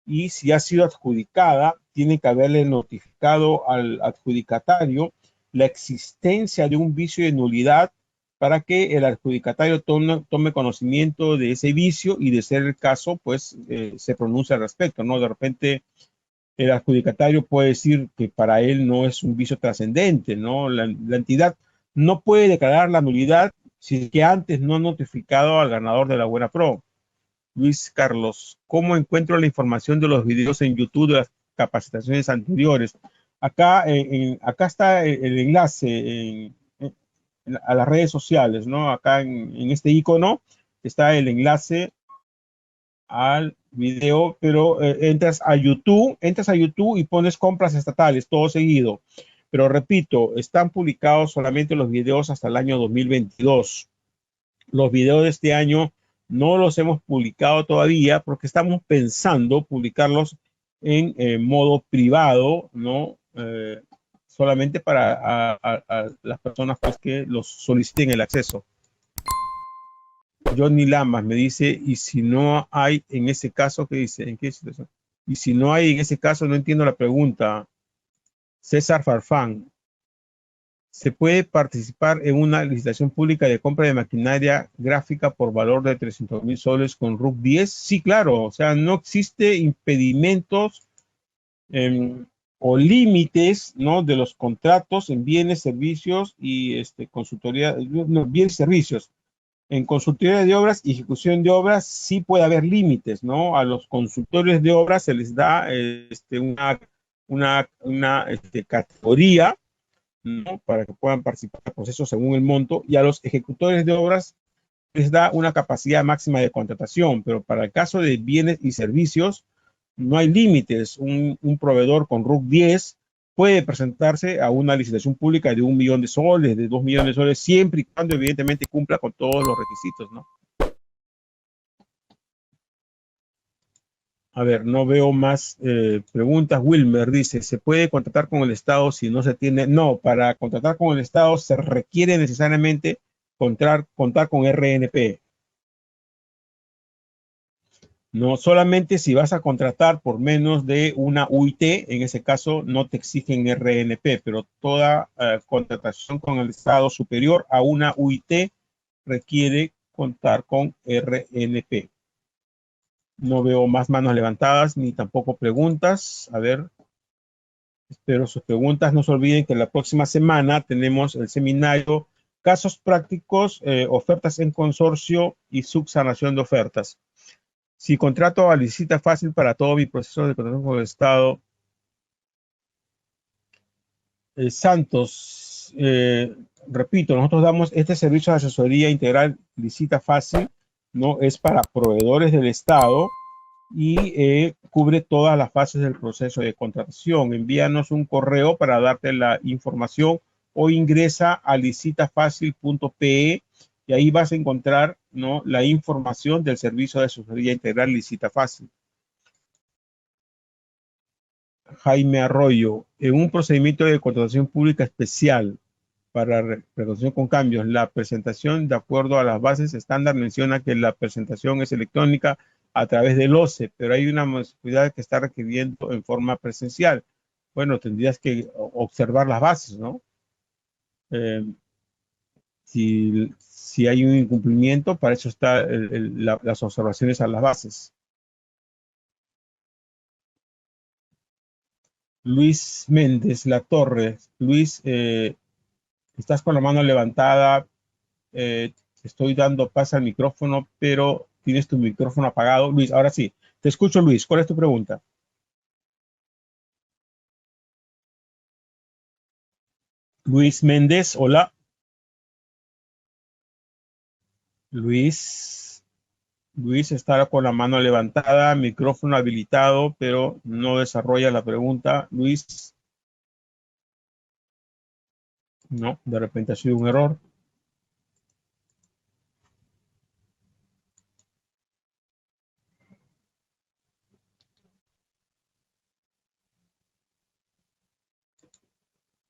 y si ha sido adjudicada, tiene que haberle notificado al adjudicatario la existencia de un vicio de nulidad para que el adjudicatario tome conocimiento de ese vicio y, de ser el caso, pues se pronuncie al respecto, ¿no? De repente el adjudicatario puede decir que para él no es un vicio trascendente, ¿no? La entidad no puede declarar la nulidad si es que antes no ha notificado al ganador de la Buena Pro. Luis Carlos, ¿cómo encuentro la información de los videos en YouTube de las capacitaciones anteriores? Acá, acá está el enlace a las redes sociales, ¿no? Acá en este icono está el enlace al video, pero entras a YouTube y pones compras estatales, todo seguido. Pero repito, están publicados solamente los videos hasta el año 2022. Los videos de este año no los hemos publicado todavía porque estamos pensando publicarlos en modo privado, ¿no? Solamente para a las personas, pues, que los soliciten el acceso. Johnny Lamas me dice, y si no hay en ese caso, ¿qué dice? ¿En qué situación? Y si no hay en ese caso, no entiendo la pregunta. César Farfán, ¿se puede participar en una licitación pública de compra de maquinaria gráfica por valor de 300,000 soles con RUC 10? Sí, claro, o sea, no existe impedimentos o límites, ¿no?, de los contratos en bienes, servicios y consultoría, no, bienes y servicios. En consultoría de obras y ejecución de obras sí puede haber límites, ¿no? A los consultores de obras se les da una categoría, ¿no? Para que puedan participar del proceso según el monto, y a los ejecutores de obras les da una capacidad máxima de contratación, pero para el caso de bienes y servicios no hay límites. Un proveedor con RUC 10 puede presentarse a una licitación pública de 1 millón de soles, de 2 millones de soles, siempre y cuando evidentemente cumpla con todos los requisitos, ¿no? A ver, no veo más preguntas. Wilmer dice, ¿se puede contratar con el Estado si no se tiene? No, para contratar con el Estado se requiere necesariamente contar con RNP. No solamente si vas a contratar por menos de una UIT, en ese caso no te exigen RNP, pero toda contratación con el Estado superior a una UIT requiere contar con RNP. No veo más manos levantadas ni tampoco preguntas. A ver, espero sus preguntas. No se olviden que la próxima semana tenemos el seminario Casos Prácticos, Ofertas en Consorcio y Subsanación de Ofertas. Si contrato a licita fácil para todo mi proceso de contratación con el Estado, Santos, repito, nosotros damos este servicio de asesoría integral licita fácil, no es para proveedores del Estado y cubre todas las fases del proceso de contratación. Envíanos un correo para darte la información o ingresa a licitafacil.pe y ahí vas a encontrar, ¿no?, la información del servicio de asesoría integral Licita Fácil. Jaime Arroyo, en un procedimiento de contratación pública especial para contratación con cambios, la presentación de acuerdo a las bases estándar menciona que la presentación es electrónica a través del OCE, pero hay una posibilidad que está requiriendo en forma presencial. Bueno, tendrías que observar las bases, ¿no? Si hay un incumplimiento, para eso están las observaciones a las bases. Luis Méndez, La Torre. Luis, estás con la mano levantada. Estoy dando paso al micrófono, pero tienes tu micrófono apagado. Luis, ahora sí. Te escucho, Luis. ¿Cuál es tu pregunta? Luis Méndez, hola. Luis. Luis está con la mano levantada, micrófono habilitado, pero no desarrolla la pregunta. Luis, no, de repente ha sido un error.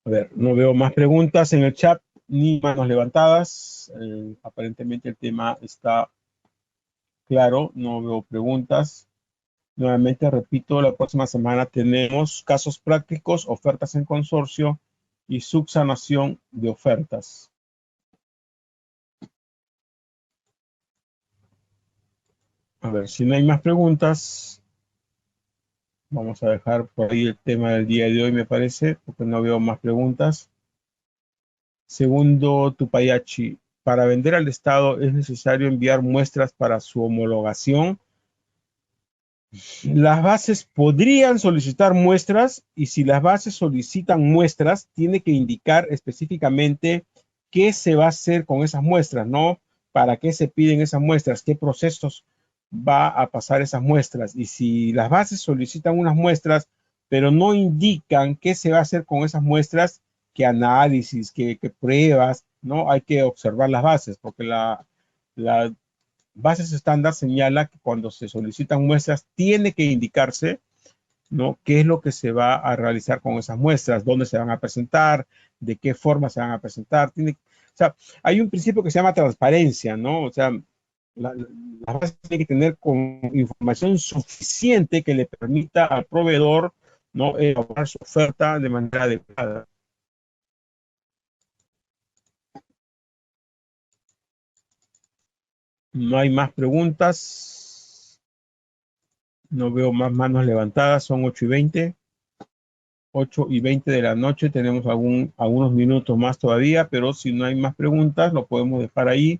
A ver, no veo más preguntas en el chat ni manos levantadas. Aparentemente el tema está claro, no veo preguntas. Nuevamente repito, la próxima semana tenemos casos prácticos, ofertas en consorcio y subsanación de ofertas. A ver, si no hay más preguntas, vamos a dejar por ahí el tema del día de hoy, me parece, porque no veo más preguntas. Segundo, Tupayachi, para vender al Estado es necesario enviar muestras para su homologación. Las bases podrían solicitar muestras y si las bases solicitan muestras, tiene que indicar específicamente qué se va a hacer con esas muestras, ¿no? ¿Para qué se piden esas muestras? ¿Qué procesos va a pasar esas muestras? Y si las bases solicitan unas muestras, pero no indican qué se va a hacer con esas muestras, qué análisis, qué pruebas, ¿no? Hay que observar las bases, porque la bases estándar señala que cuando se solicitan muestras tiene que indicarse, ¿no?, qué es lo que se va a realizar con esas muestras, dónde se van a presentar, de qué forma se van a presentar. O sea, hay un principio que se llama transparencia, ¿no? O sea, las bases tienen que tener con información suficiente que le permita al proveedor, ¿no?, elaborar su oferta de manera adecuada. No hay más preguntas. No veo más manos levantadas. Son 8:20. 8:20 de la noche. Tenemos algunos minutos más todavía, pero si no hay más preguntas, lo podemos dejar ahí.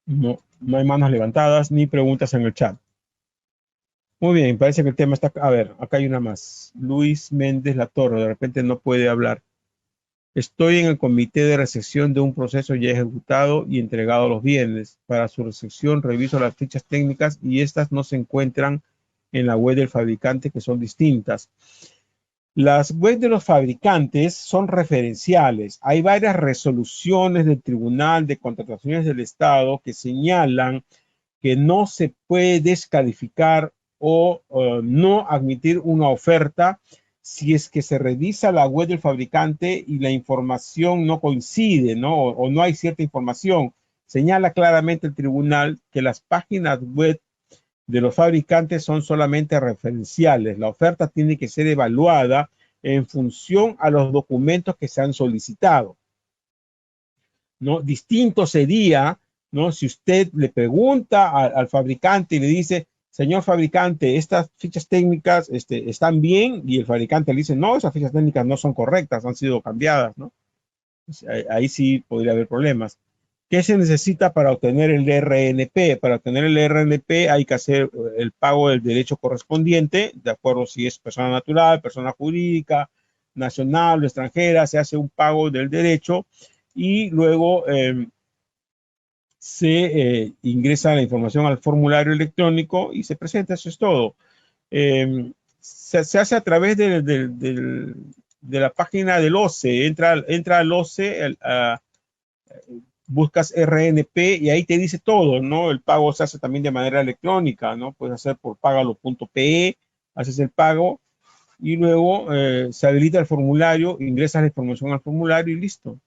No hay manos levantadas ni preguntas en el chat. Muy bien, parece que el tema está... A ver, acá hay una más. Luis Méndez Latorre, de repente no puede hablar. Estoy en el comité de recepción de un proceso ya ejecutado y entregado los viernes. Para su recepción reviso las fichas técnicas y estas no se encuentran en la web del fabricante, que son distintas. Las webs de los fabricantes son referenciales. Hay varias resoluciones del Tribunal de Contrataciones del Estado que señalan que no se puede descalificar o no admitir una oferta si es que se revisa la web del fabricante y la información no coincide, ¿no? O no hay cierta información. Señala claramente el tribunal que las páginas web de los fabricantes son solamente referenciales. La oferta tiene que ser evaluada en función a los documentos que se han solicitado, ¿no? Distinto sería, ¿no?, si usted le pregunta al fabricante y le dice, señor fabricante, estas fichas técnicas están bien, y el fabricante le dice, no, esas fichas técnicas no son correctas, han sido cambiadas, ¿no? Ahí sí podría haber problemas. ¿Qué se necesita para obtener el RNP? Para obtener el RNP hay que hacer el pago del derecho correspondiente, de acuerdo si es persona natural, persona jurídica, nacional o extranjera, se hace un pago del derecho y luego se ingresa la información al formulario electrónico y se presenta, eso es todo. Se hace a través de la página del OCE, entra al OCE, buscas RNP y ahí te dice todo, ¿no? El pago se hace también de manera electrónica, ¿no? Puedes hacer por págalo.pe, haces el pago y luego se habilita el formulario, ingresas la información al formulario y listo.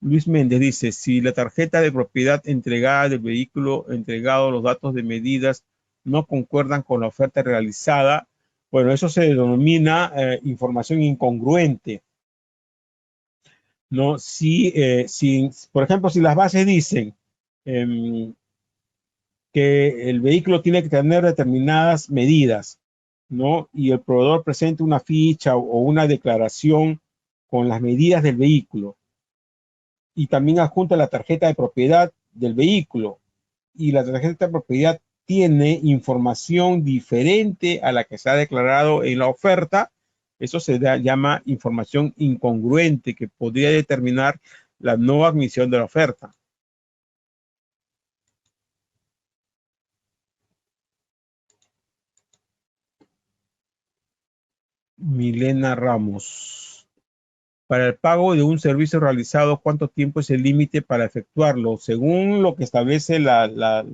Luis Méndez dice, si la tarjeta de propiedad entregada del vehículo entregado, los datos de medidas no concuerdan con la oferta realizada, bueno, eso se denomina información incongruente. ¿No? Si, por ejemplo, si las bases dicen que el vehículo tiene que tener determinadas medidas, ¿no?, y el proveedor presenta una ficha o una declaración con las medidas del vehículo y también adjunta la tarjeta de propiedad del vehículo y la tarjeta de propiedad tiene información diferente a la que se ha declarado en la oferta, eso se llama información incongruente que podría determinar la no admisión de la oferta. Milena Ramos. Para el pago de un servicio realizado, ¿cuánto tiempo es el límite para efectuarlo? Según lo que establece las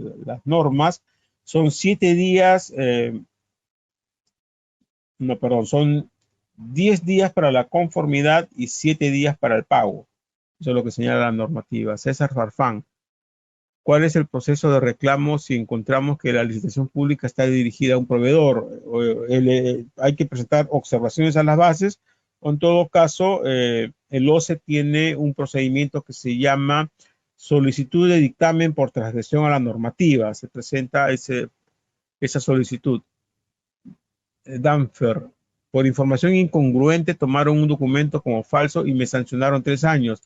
normas, son 7 días, son 10 días para la conformidad y 7 días para el pago. Eso es lo que señala la normativa. César Farfán. ¿Cuál es el proceso de reclamo si encontramos que la licitación pública está dirigida a un proveedor? Hay que presentar observaciones a las bases. O en todo caso, el OCE tiene un procedimiento que se llama solicitud de dictamen por transgresión a la normativa. Se presenta esa solicitud. Danfer. Por información incongruente tomaron un documento como falso y me sancionaron 3 años.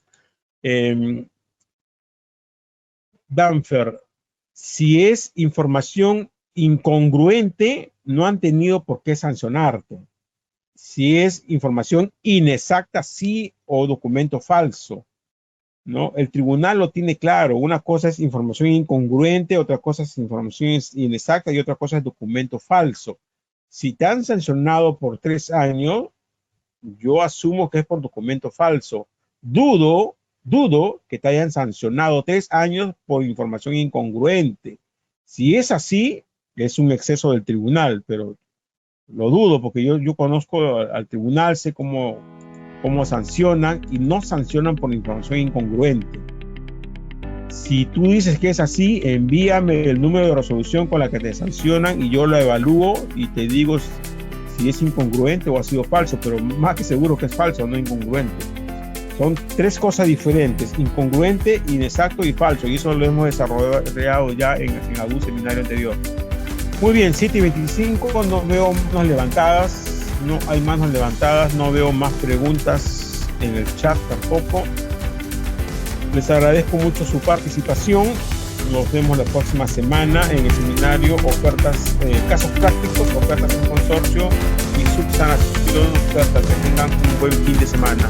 Danfer, si es información incongruente, no han tenido por qué sancionarte. Si es información inexacta, sí, o documento falso, ¿no? El tribunal lo tiene claro. Una cosa es información incongruente, otra cosa es información inexacta y otra cosa es documento falso. Si te han sancionado por 3 años, yo asumo que es por documento falso. Dudo que te hayan sancionado 3 años por información incongruente. Si es así, es un exceso del tribunal, pero lo dudo porque yo conozco al tribunal, sé cómo sancionan y no sancionan por información incongruente. Si tú dices que es así, envíame el número de resolución con la que te sancionan y yo lo evalúo y te digo si es incongruente o ha sido falso, pero más que seguro que es falso, no incongruente. Son 3 cosas diferentes: incongruente, inexacto y falso, y eso lo hemos desarrollado ya en algún seminario anterior. Muy bien, 7:25, no veo manos levantadas, no hay manos levantadas, no veo más preguntas en el chat tampoco. Les agradezco mucho su participación. Nos vemos la próxima semana en el seminario casos prácticos, ofertas en consorcio y subsanación ofertas. Que tengan un buen fin de semana.